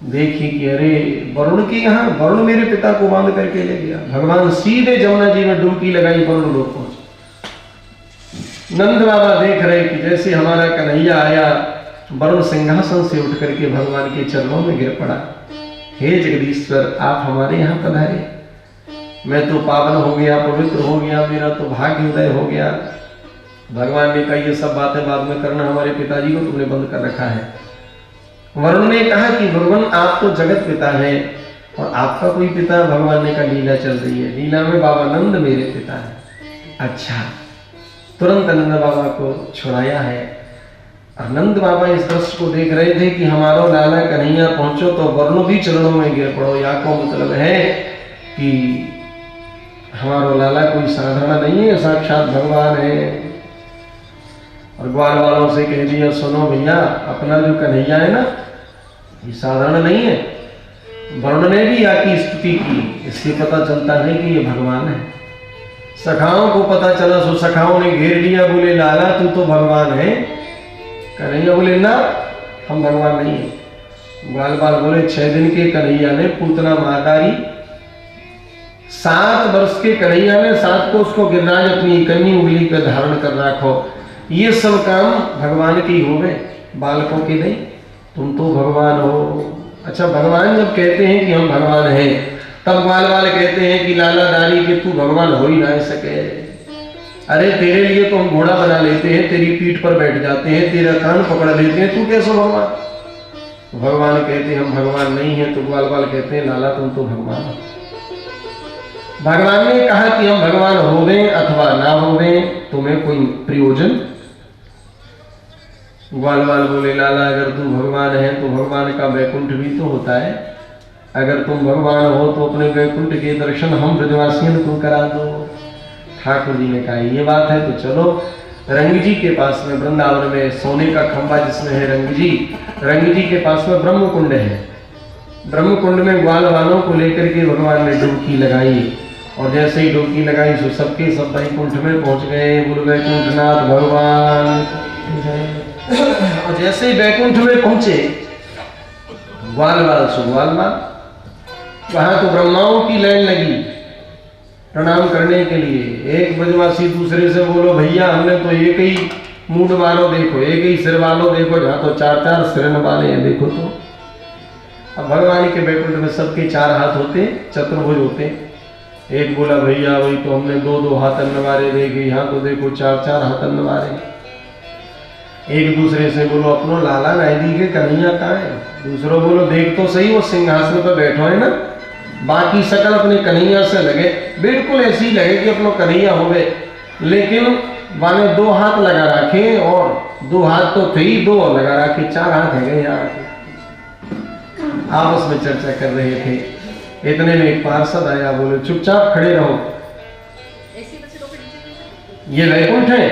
देखी कि अरे वरुण के यहाँ, वरुण मेरे पिता को बांध करके ले गया। भगवान सीधे जमुना जी में डुबकी लगाई, वरुण लोक पहुंचे। नंद बाबा देख रहे कि जैसे हमारा कन्हैया आया, वरुण सिंहासन से उठ करके भगवान के चरणों में गिर पड़ा। हे जगदीश्वर, आप हमारे यहाँ पधारे, मैं तो पावन हो गया, पवित्र हो गया, मेरा तो भाग्य उदय हो गया। भगवान ने कहा ये सब बातें बाद में करना, हमारे पिताजी को तुमने बंद कर रखा है। वरुण ने कहा कि भगवान आप तो जगत पिता हैं और आपका कोई पिता। भगवान ने कहा लीला चल रही है, लीला में बाबा नंद मेरे पिता है। अच्छा, तुरंत नंद बाबा को छुड़ाया है। और नंद बाबा इस दृश्य को देख रहे थे कि हमारा लाला कन्हैया पहुंचो तो वरुण भी चरणों में गिर पड़ो। या को मतलब है कि हमारा लाला कोई साधारण नहीं है, साक्षात भगवान है। और ग्वाल वालों से कह दिया, सुनो भैया, अपना जो कन्हैया है ना, ये साधारण नहीं है। वरुण ने भी आकी स्तुति की, इससे पता चलता है कि ये भगवान है। सखाओं को पता चला, सो सखाओं ने घेर लिया, बोले लाला तू तो भगवान है। कन्हैया बोले ना, हम भगवान नहीं है। ग्वाल बाल बोले 6 दिन के कन्हैया ने पूतना मातारी, 7 वर्ष के कन्हैया ने 7 को उसको गिरराज अपनी कन्नी उंगली पर धारण कर रखो। ये सब काम भगवान के ही हो गए, बालकों के नहीं। तुम तो भगवान हो। अच्छा, भगवान जब कहते हैं कि हम भगवान हैं, तब ग्वाल वाले कहते हैं कि लाला दारी के तू भगवान हो ही ना सके। अरे तेरे लिए तो हम घोड़ा बना लेते हैं, तेरी पीठ पर बैठ जाते हैं, तेरा कान पकड़ लेते हैं, तू कैसे भगवान। भगवान कहते हैं हम भगवान नहीं है, तो ग्वाल वाल कहते हैं लाला तुम तो भगवान हो। भगवान ने कहा कि हम भगवान होवे अथवा ना होवे, तुम्हें कोई प्रयोजन। ग्वाल वाल बोले लाला अगर तू भगवान है तो भगवान का वैकुंठ भी तो होता है। अगर तुम भगवान हो तो अपने वैकुंठ के दर्शन हम ब्रजवासियों को करा दो। ठाकुर जी ने कहा ये बात है तो चलो रंग जी के पास में, वृंदावन में सोने का खंबा जिसमें है रंग जी के पास में ब्रह्म कुंड है। ब्रह्म कुंड में ग्वाल वालों को लेकर के भगवान ने डुबकी लगाई। और जैसे ही डुबकी लगाई सो सबके सब वैकुंठ में पहुंच गए। बोल वैकुंठनाथ भगवान। और जैसे ही वैकुंठ में पहुंचे ग्वाल वाल सो ग्वाल वाल, वहां तो ब्रह्माओं की लाइन लगी प्रणाम करने के लिए। एक ब्रजवासी दूसरे से बोलो भैया हमने तो एक ही मूड वालों देखो, एक ही सिर वालों देखो, जहाँ तो 4-4 सिर वाले हैं देखो। तो अब भगवान के वैकुंठ में सबके 4 हाथ होते, चतुर्भुज होते। एक बोला भैया वही तो हमने 2-2 हाथ अन्नवारे देखे, यहाँ तो देखो 4-4 हाथ अन्नवारे। एक दूसरे से बोलो अपनो लाला नायदी के कन्हैया कहाँ है। दूसरों बोलो देख तो सही वो सिंहासन पर बैठो है ना, बाकी सकल अपने कन्हैया से लगे, बिल्कुल ऐसी लगे कि अपनो कन्हैया हो गए, लेकिन माने 2 हाथ लगा रखे और 2 हाथ तो थे ही, 2 लगा रखे, 4 हाथ है गए यहाँ। आपस में चर्चा कर रहे थे। इतने में एक पार्षद आया, बोले चुपचाप खड़े रहो। ये वैकुंठ है,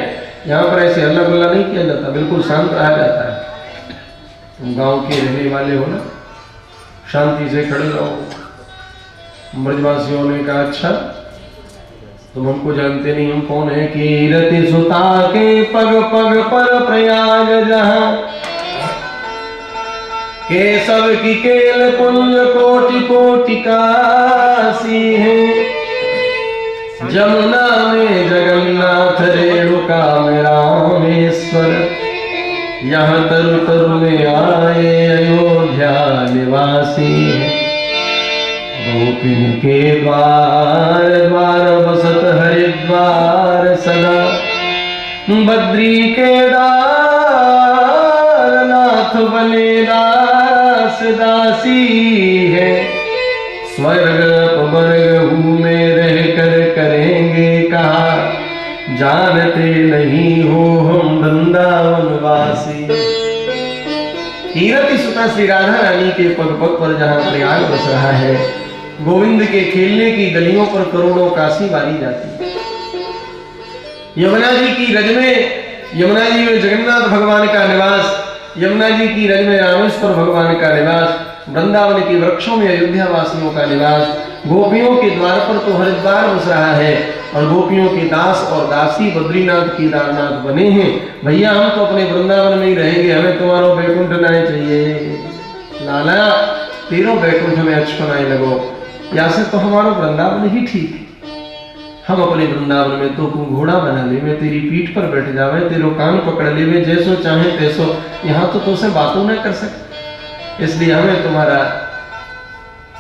यहाँ पर ऐसे हल्ला गुल्ला नहीं किया जाता, बिल्कुल शांत रहा जाता है। तुम गांव के रहने वाले हो ना, शांति से खड़े रहो। ब्रजवासियों ने कहा अच्छा तुम हमको जानते नहीं, हम कौन है? कीरति सुता के पग पग पर प्रयाग जहाँ, केशव की केल पुंज कोटि कोटि काशी है। जमुना में जगन्नाथ रेणुका में रामेश्वर, यहाँ तरु तरु में आए अयोध्या निवासी है। गोपिन के द्वार द्वार बसत हरिद्वार सदा, बद्री केदार नाथ बने दास दासी है। स्वर्ग अपवर्ग में रह कर करेंगे कहा, जानते नहीं हो हम वृंदावन वासी। कीरति सुता श्री राधा रानी के पग पग पर जहाँ प्रयाग बस रहा है, गोविंद के खेलने की गलियों पर करोड़ों काशी वारी जाती है। यमुना जी की रज में, यमुना जी में जगन्नाथ भगवान का निवास, यमुना जी की रज में रामेश्वर भगवान का निवास, वृंदावन के वृक्षों में अयोध्या वासियों का निवास, गोपियों के द्वार पर तो हरिद्वार बस रहा है और गोपियों के दास और दासी बद्रीनाथ केदारनाथ बने हैं। भैया हम तो अपने वृंदावन में ही रहेंगे, हमें तुम्हारा वैकुंठ नहीं चाहिए। लाला तेरो वैकुंठ में अक्षपनाए लगो, या से तो हमारा वृंदावन ही ठीक है। हम अपने वृंदावन में तो तू घोड़ा बना ले, मैं तेरी पीठ पर बैठ जावे, तेरो कान पकड़ ले, वे जैसो चाहे तैसो। यहाँ तो तुझसे बातों न कर सकते, इसलिए हमें तुम्हारा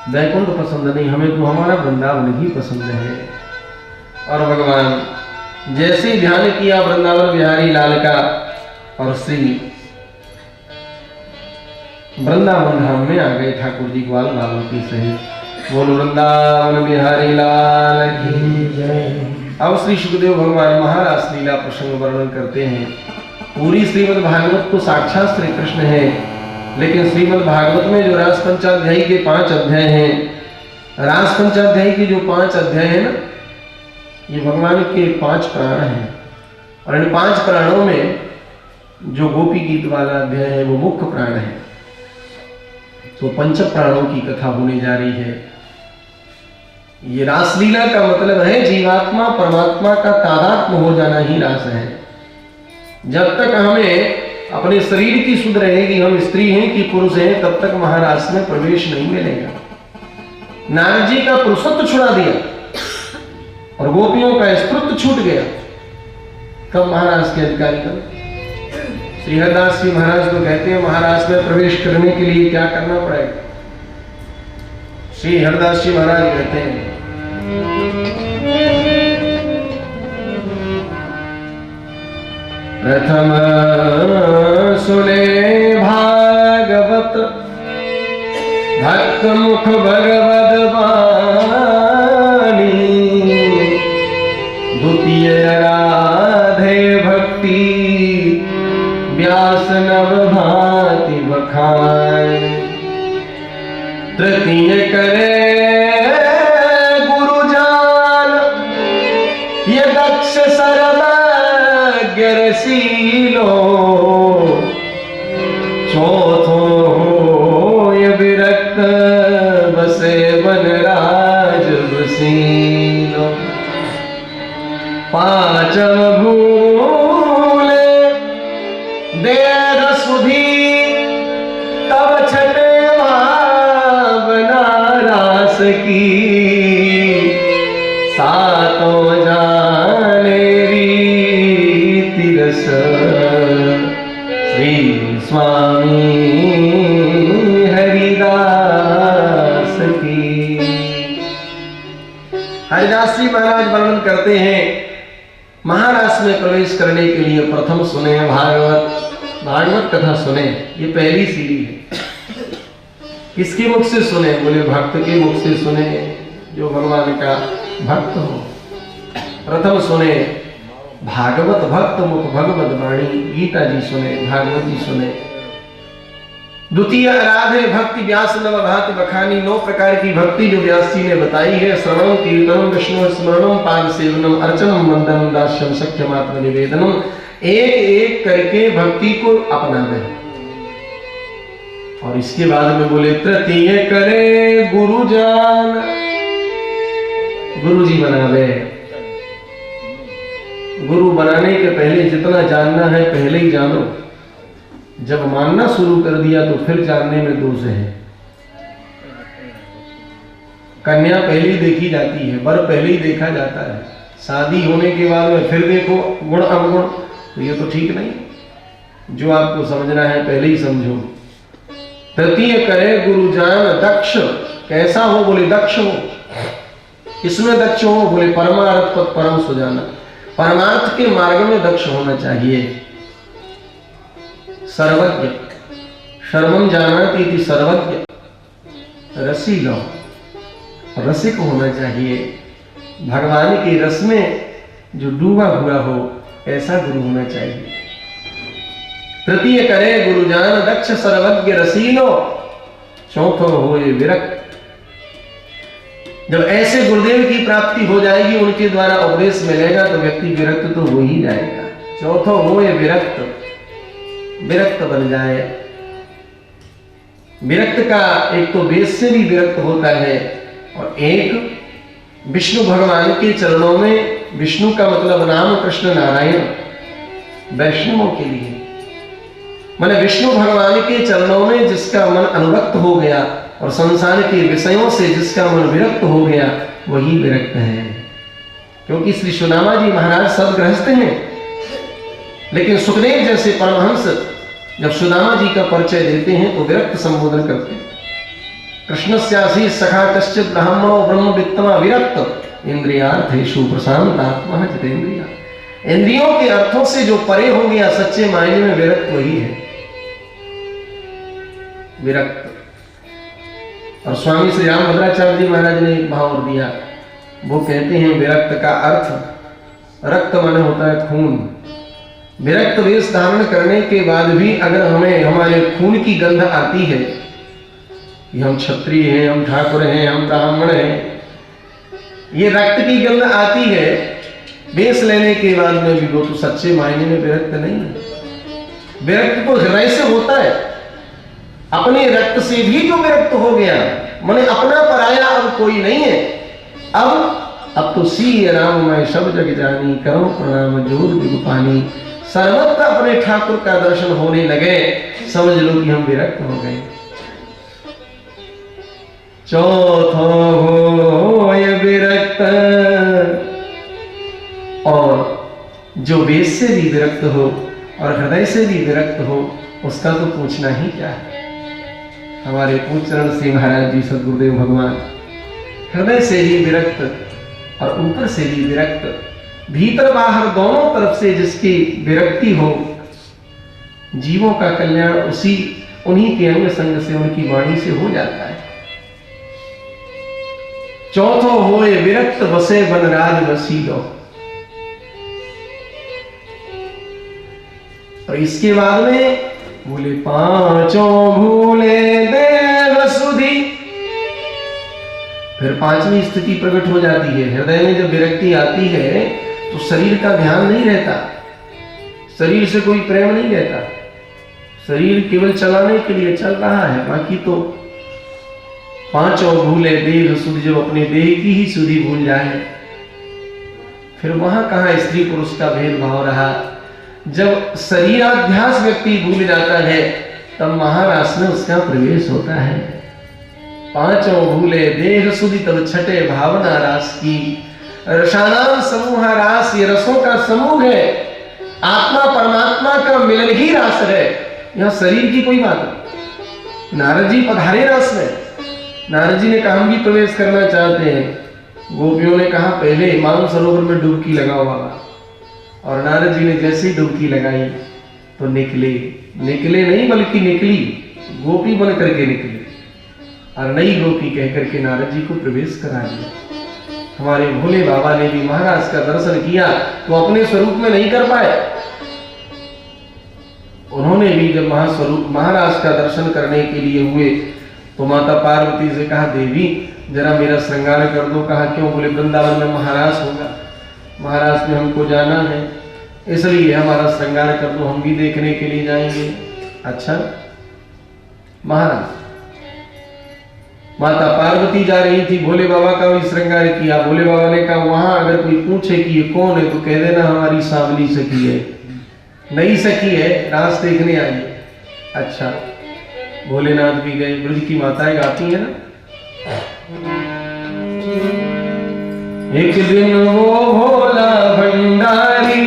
वैकुंठ पसंद नहीं, हमें तो हमारा वृंदावन ही पसंद है। और भगवान जैसे ध्यान किया वृंदावन बिहारी लाल का, और श्री वृंदावन धाम में आ गए ठाकुर जी ग्वाल बालों के सहित। बोलो वृंदावन बिहारी लाल की जय। अब श्री सुखदेव भगवान महारास लीला प्रसंग वर्णन करते हैं। पूरी श्रीमद् भागवत तो साक्षात श्री कृष्ण है, लेकिन श्रीमद् भागवत में जो रास पंचाध्यायी के 5 अध्याय हैं, रास पंचाध्यायी के जो 5 अध्याय हैं ना, ये भगवान के 5 प्राण हैं। और इन 5 प्राणों में जो गोपी गीत वाला अध्याय है वो मुख्य प्राण है। तो पंच प्राणों की कथा होने जा रही है। ये रासलीला का मतलब है जीवात्मा परमात्मा का तादात्म्य हो जाना ही रास है। जब तक हमें अपने शरीर की सुध रहेगी, हम स्त्री हैं कि पुरुष हैं, तब तक महारास में प्रवेश नहीं मिलेगा। नारद जी का पुरुषत्व छुड़ा दिया और गोपियों का स्त्रुत्व छूट गया, कब महाराज के अधिकारी कर। श्री हरिदास जी महाराज तो कहते हैं महाराज में प्रवेश करने के लिए क्या करना पड़ेगा। श्री हरिदास जी महाराज कहते हैं प्रथम सुने भागवत भक्त मुख भगवद वाणी, द्वितीय राधे भक्ति व्यास नव भांति बखान, तृतीय करे गुरु जान ये दक्ष सर्वज्ञ रसीलो, चौथो हो ये विरक्त बसे वनराज बसीलो, पांचम भूले देह सुधी तब छठे भावना रास की, सातों जाने रीति रस श्री स्वामी हरिदास की। हरिदास जी महाराज वर्णन करते हैं महारास में प्रवेश करने के लिए प्रथम सुने भागवत कथा सुने। ये पहली सीढ़ी है। किसके मुख से सुने? बोले भक्त के मुख से सुने, जो भगवान का भक्त हो। प्रथम सुने भागवत भक्त मुख भगवत वाणी, गीता जी सुने, भागवत जी सुने। द्वितीय आराधे भक्ति व्यास नव भाति बखानी, 9 प्रकार की भक्ति जो व्यास जी ने बताई है। श्रवणम कीर्तनम विष्णु स्मरणम पाद सेवनम अर्चनम वंदनम दास्यम सख्यमात्म निवेदनम, एक एक करके भक्ति को अपनावे। और इसके बाद में बोले तृतीय करे गुरु जान, गुरु जी बनावे। गुरु बनाने के पहले जितना जानना है पहले ही जानो, जब मानना शुरू कर दिया तो फिर जानने में दोष है। कन्या पहले ही देखी जाती है, वर पहले ही देखा जाता है, शादी होने के बाद में फिर देखो गुण अवगुण, तो ये तो ठीक नहीं। जो आपको समझना है पहले ही समझो। तृतीय करे गुरु जान दक्ष, कैसा हो? बोले दक्ष हो। इसमें दक्ष हो? बोले परमार्थ पद परम सुजाना, परमार्थ के मार्ग में दक्ष होना चाहिए। सर्वज्ञ, शर्मम जानाति इति सर्वज्ञ, रसीलो, रसिक होना चाहिए। भगवान के रस में जो डूबा हुआ हो ऐसा गुरु होना चाहिए। तृतीय करे गुरु जान दक्ष सर्वज्ञ रसीलो, चौथो हो ये विरक्त। जब ऐसे गुरुदेव की प्राप्ति हो जाएगी, उनके द्वारा उपदेश मिलेगा तो व्यक्ति विरक्त तो हो ही जाएगा। चौथो हो ये विरक्त, विरक्त बन जाए। विरक्त का एक तो वेद से भी विरक्त होता है, और एक विष्णु भगवान के चरणों में, विष्णु का मतलब नाम कृष्ण नारायण, वैष्णवों के लिए माने विष्णु भगवान के चरणों में जिसका मन अनुरक्त हो गया और संसार के विषयों से जिसका मन विरक्त हो गया, वही विरक्त है। क्योंकि श्री सुदामा जी महाराज सब गृहस्थ हैं, लेकिन सुखदेव जैसे परमहंस जब सुदामा जी का परिचय देते हैं तो विरक्त संबोधन करते हैं। कृष्णस्यासी सखा कश्चित ब्राह्मणो ब्रह्म वित्तमा विरक्त, इंद्रियार्थेषु प्रशांतात्मा जितेंद्रिया। इंद्रियों के अर्थों से जो परे हो गया, सच्चे मायने में विरक्त वही है, विरक्त। और स्वामी श्री राम भद्राचार्य जी महाराज ने एक भाव और दिया, वो कहते हैं विरक्त का अर्थ, रक्त माने होता है खून। विरक्त वेश धारण करने के बाद भी अगर हमें हमारे खून की गंध आती है कि हम क्षत्रिय हैं, हम ठाकुर हैं, हम ब्राह्मण हैं, ये रक्त की गंध आती है, वेश लेने के बाद में भी वो तो सच्चे मायने में विरक्त नहीं है। विरक्त तो हृदय से होता है। अपने रक्त से भी जो विरक्त हो गया, माने अपना पराया अब कोई नहीं है। अब तो सी राम मैं सब जग जानी, करो प्रणाम जोर दिग पानी। सर्वत्र अपने ठाकुर का दर्शन होने लगे, समझ लो कि हम विरक्त हो गए। चौथो हो ये विरक्त, और जो वेद से भी विरक्त हो और हृदय से भी विरक्त हो, उसका तो पूछना ही क्या है। हमारे पूज्य चरण श्री महाराज जी सद्गुरुदेव भगवान हृदय से ही विरक्त और ऊपर से भी विरक्त, भीतर बाहर दोनों तरफ से जिसकी विरक्ति हो, जीवों का कल्याण उन्हीं के अंग संग से, उनकी वाणी से हो जाता है। चौथो होए विरक्त बसे बनराज वसीलो। और इसके बाद में बोले पांचों भूले देव सुधी। फिर पांचवी स्थिति प्रकट हो जाती है। हृदय में जब विरक्ति आती है तो शरीर का ध्यान नहीं रहता, शरीर से कोई प्रेम नहीं रहता, शरीर केवल चलाने के लिए चल रहा है, बाकी तो पांचों भूले देह सुधि। जब अपने देह की ही सुधि भूल जाए, फिर वहां कहां स्त्री पुरुष का भेदभाव रहा। जब शरीराध्यास व्यक्ति भूल जाता है, तब महारास में उसका प्रवेश होता है। पांचों भूले देह सुधि, तब छठे भावना रास की। रसानाम समूह रास, ये रसों का समूह है। आत्मा परमात्मा का मिलन ही रास है, यहां शरीर की कोई बात नहीं। नारद जी पधारे रास में। नारद जी ने कहा हम भी प्रवेश करना चाहते हैं। गोपियों ने कहा पहले मानसरोवर में डुबकी लगाओ बाबा। और नारद जी ने जैसे ही डुबकी लगाई तो निकले नहीं बल्कि निकली, गोपी बन करके निकली और नई गोपी कह करके नारद जी को प्रवेश करा दिया। हमारे भोले बाबा ने भी महाराज का दर्शन किया तो अपने स्वरूप में नहीं कर पाए, उन्होंने भी जब महास्वरूप महाराज का दर्शन करने के लिए हुए तो माता पार्वती से कहा, देवी जरा मेरा श्रृंगार कर दो। कहा क्यों? बोले वृंदावन में महाराज होगा, महाराज में हमको जाना है, इसलिए हमारा श्रृंगार कर दो, हम भी देखने के लिए जाएंगे। अच्छा महाराज, माता पार्वती जा रही थी, भोले बाबा का भी श्रृंगार किया। भोले बाबा ने कहा वहां अगर कोई पूछे कि ये कौन है तो कह देना हमारी सांवली सखी है, नई सखी है, रास देखने आई है। अच्छा भोलेनाथ भी गए, ब्रज की माताएं गाती है ना, एक दिन वो भोला भंडारी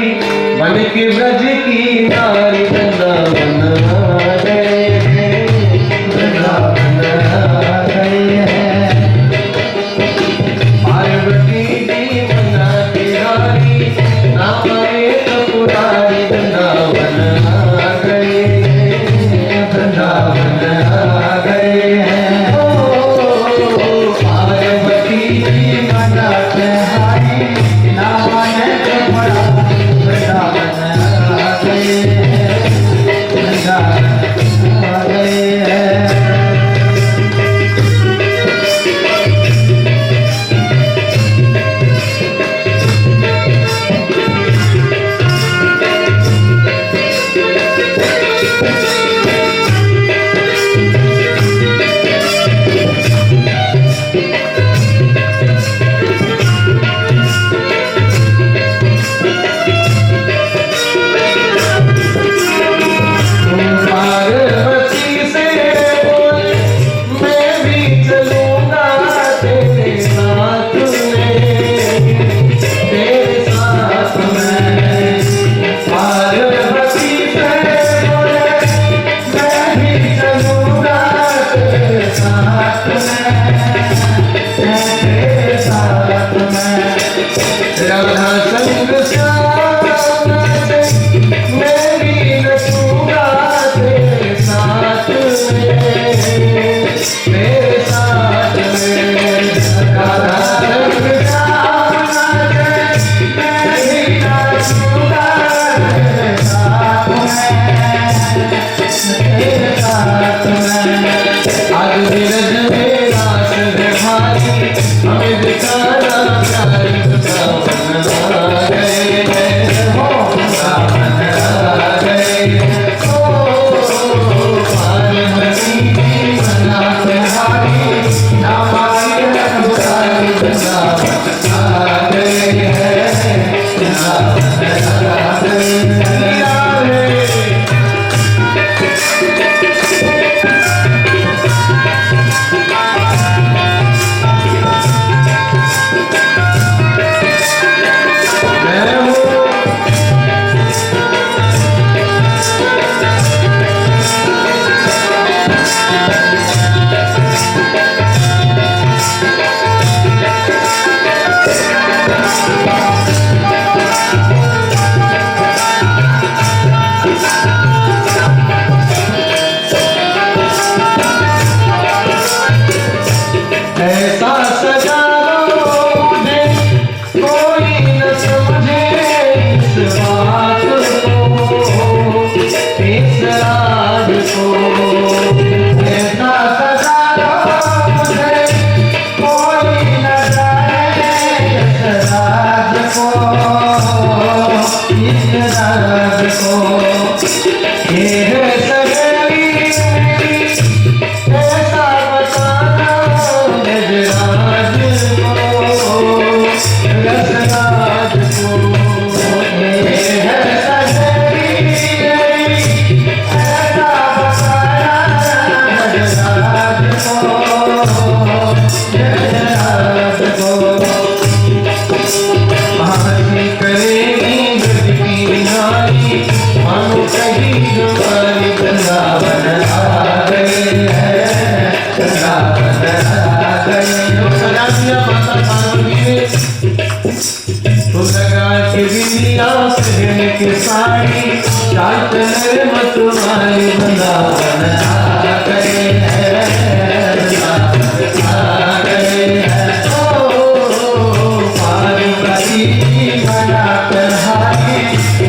बन के ब्रज की नारी वृंदावन आ गए, वृंदावन आ गए हैं। पार्वती जी बना के रानी नाम एक पुरानी वृंदावन आ गए, वृंदावन आ गए हैं। पार्वती जी बना के रानी नाम एक पुरानी वृंदावन आ गए, वृंदावन आ गए हैं।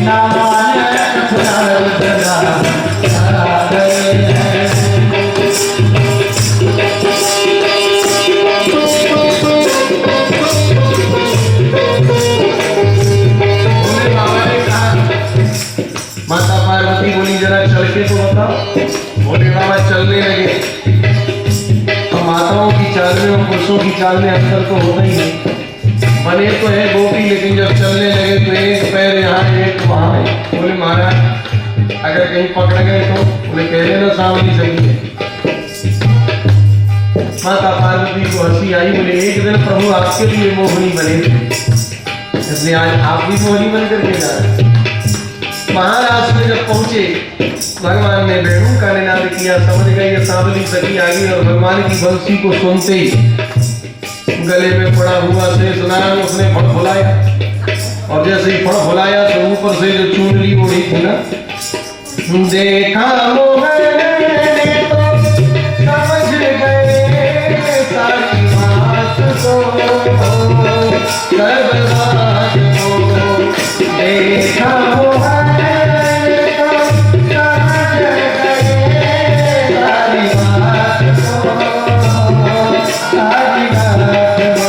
नाम माताओं की चाल में और पुरुषों की चाल में अंतर तो होता ही है। बने तो है गोपी, लेकिन जब चलने लगे तो एक पैर यहाँ एक वहाँ है। बोले महाराज अगर कहीं पकड़ गए तो? बोले कह लेना सांवली सही है। माता पार्वती को हंसी आई। बोले एक दिन प्रभु आपके लिए मोहिनी बने थे, इसलिए आज आप भी मोहिनी बन करके जा रहे हैं। महाराज में जब पहुंचे भगवान ने वेणु का निनाद किया, समझ गए ये सांवली सखी आ गई। और भगवान की बंसी को सुनते ही गले में पड़ा हुआ शेषनाग उसने फड़फड़ाया, और जैसे ही फड़फड़ाया तो ऊपर से जो चुनरी ओढ़ी थी ना, देखा मोहन ने तो समझ गए सारी बात को, सब बात को देखा मोहन ने तो समझ गए सारी बात को, सारी बात को।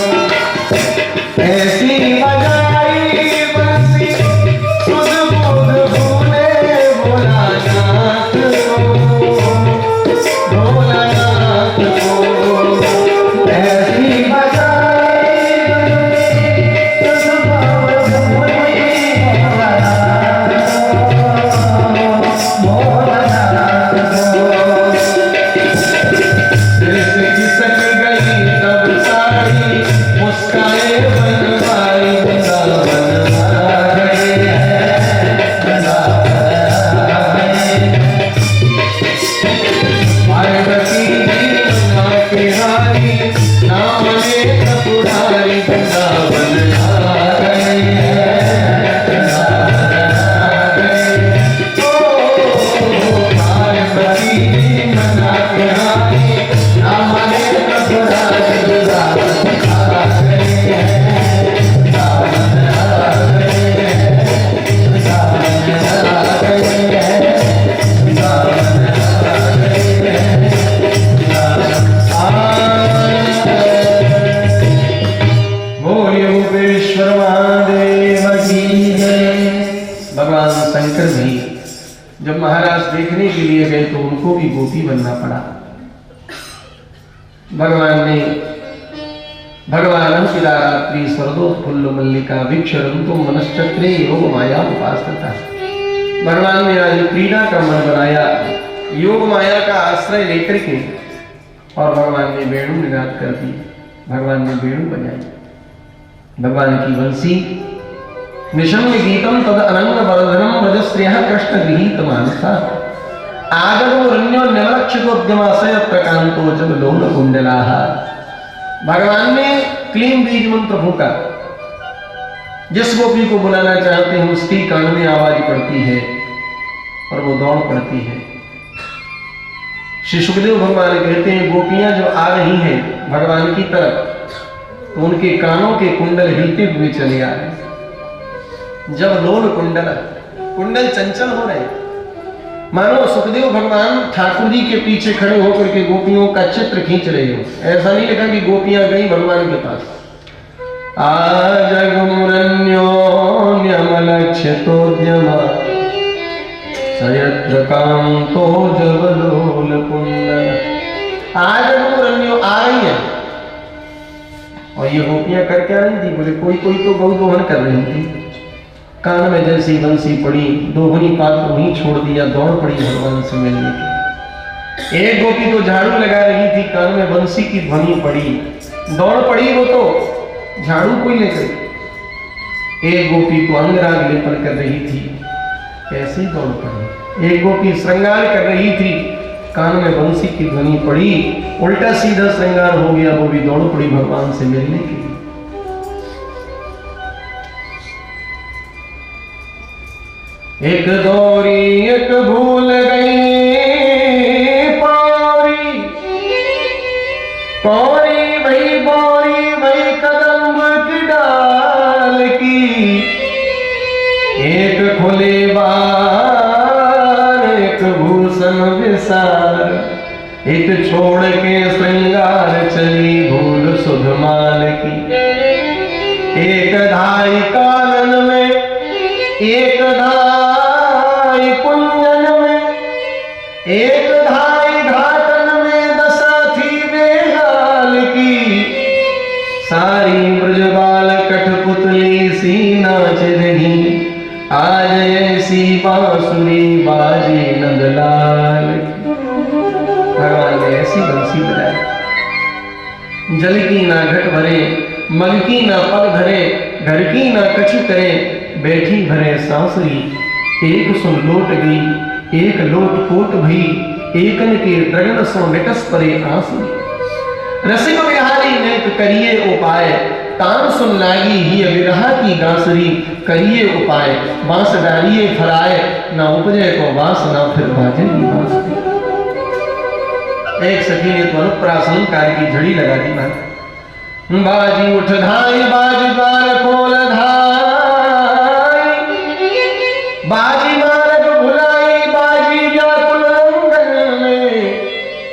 ऐसी बजाई बंसी सुध बुध भूले भोलानाथ को, भोलानाथ को। ऐसी बजाई बंसी सुध बुध भूले भोलानाथ को, भोलानाथ को। जैसे खिसक गई तब सारी मुस्काए बनवाई, वृंदावन आ गए हैं, वृंदावन आ गए। पार्वती जी मना के हारी, नाम ले कपुरारी, वृंदावन आ गए हैं, वृंदावन आ गए। ओ पार्वती जी मना के हारी, नाम ले कपुरारी, वृंदावन आ गए हैं, वृंदावन आ गए हैं, वृंदावन आ गए हैं, वृंदावन आ गए हैं, वृंदावन आ गए। बोलिए गोपेश्वर महादेव की जय। भगवान शंकर भी जब महाराज देखने के लिए गए तो उनको भी गोपी बनना पड़ा। भगवान शिलारात्रि सर्वोत्फुल्ल मल्लिका वीक्षरंतो मनश्चक्रे योग माया उपासता। भगवान ने आज क्रीड़ा का मन बनाया, योग माया का आश्रय लेकर के, और भगवान ने वेणु निनाद कर दी। भगवान ने वेणु बजाई, भगवान की बंसी। निशम्य गीतम तद अनंग वर्धनम रजस्त्रियः कृष्ण गृहीत मानसा, आगमो रण्यो निलक्षितोद्यमाशय प्रकांतो जब लोल कुंडलाः। भगवान ने क्लीम बीज मंत्र फूका। जिस गोपी को बुलाना चाहते हैं उसकी कान में आवाज पड़ती है और वो दौड़ पड़ती है। श्री सुखदेव भगवान कहते हैं गोपियां जो आ रही हैं भगवान की तरफ तो उनके कानों के कुंडल हिलते हुए चले आ रहे। जब लोल कुंडल चंचल हो रहे, मानो सुखदेव भगवान ठाकुर जी के पीछे खड़े होकर के गोपियों का चित्र खींच रहे हो। ऐसा नहीं लिखा कि गोपियां गई भगवान के पास। आजगमुरन्योन्यमलक्षितोद्यमा सयत्र कांतो जवलोल कुंडल। आजगमुरन्यो आ रही है, और ये गोपियां कर क्या रही थी? बोले कोई कोई तो गौ दोहन कर रही थी। कान में जैसी बंसी पड़ी, दोहनी पात्र वहीं छोड़ दिया, दौड़ पड़ी भगवान से मिलने की। एक गोपी तो झाड़ू लगा रही थी, कान में बंसी की ध्वनि पड़ी, दौड़ पड़ी वो तो झाड़ू कोई लेकर। एक गोपी तो अंगराग लेपन कर रही थी, कैसे दौड़ पड़ी। एक गोपी श्रृंगार कर रही थी, कान में बंसी की ध्वनि पड़ी, उल्टा सीधा श्रृंगार हो गया, वो भी दौड़ पड़ी भगवान से मिलने के लिए। एक दौरी एक भूल गई पौरी, पौरी वही कदम की डाल की। एक खुले बार एक भूषण विसार, एक छोड़ के श्रृंगार चली भूल सुधमाल की। एक धाई कानन में, एक धाई कुंजन में, एक धाई घाटन में, दशा थी बेहाल बांसुरी बाजी नंदलाल की। भगवान ने ऐसी बंसी बजाई, जल की ना घट भरे, मग की ना पग धरे, घर की ना कछु करे, बैठी भरे सांसरी। एक सुन लोट गई, एक लोट कोट भई, एकन के द्रगन सो निकस परे आंसुरी। रसिक बिहारी ने करिए उपाय, तान सुन लागी ही विरहा की गांसुरी। करिए उपाय, बांस डालिए फराए, ना उपजे को बांस ना फिर बाजे की बांसुरी। एक सखी ने तो अनुप्रासन कार की झड़ी लगा दी मां। बाजी उठ धाई, बाजी द्वार खोल धाई, बाजी मार्ग भुलाई, बाजी व्याकुल अंगन में।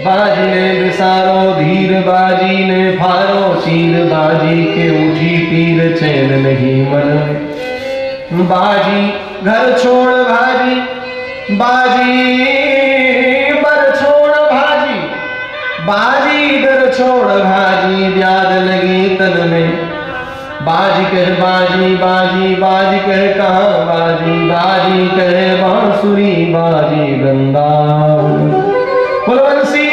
बाजी ने विसारो धीर, बाजी ने फारो चीर, बाजी के उठी तीर चैन नहीं मन में। बाजी घर छोड़ भाजी, बाजी बर छोड़ भाजी, बाजी दर छोड़ भाजी, ब्याद लगी तन में। बाजी कह बाजी, बाजी बाजी कह कहाँ बाजी, बाजी कह बांसुरी बाजी वृंदावन। फुलवंशी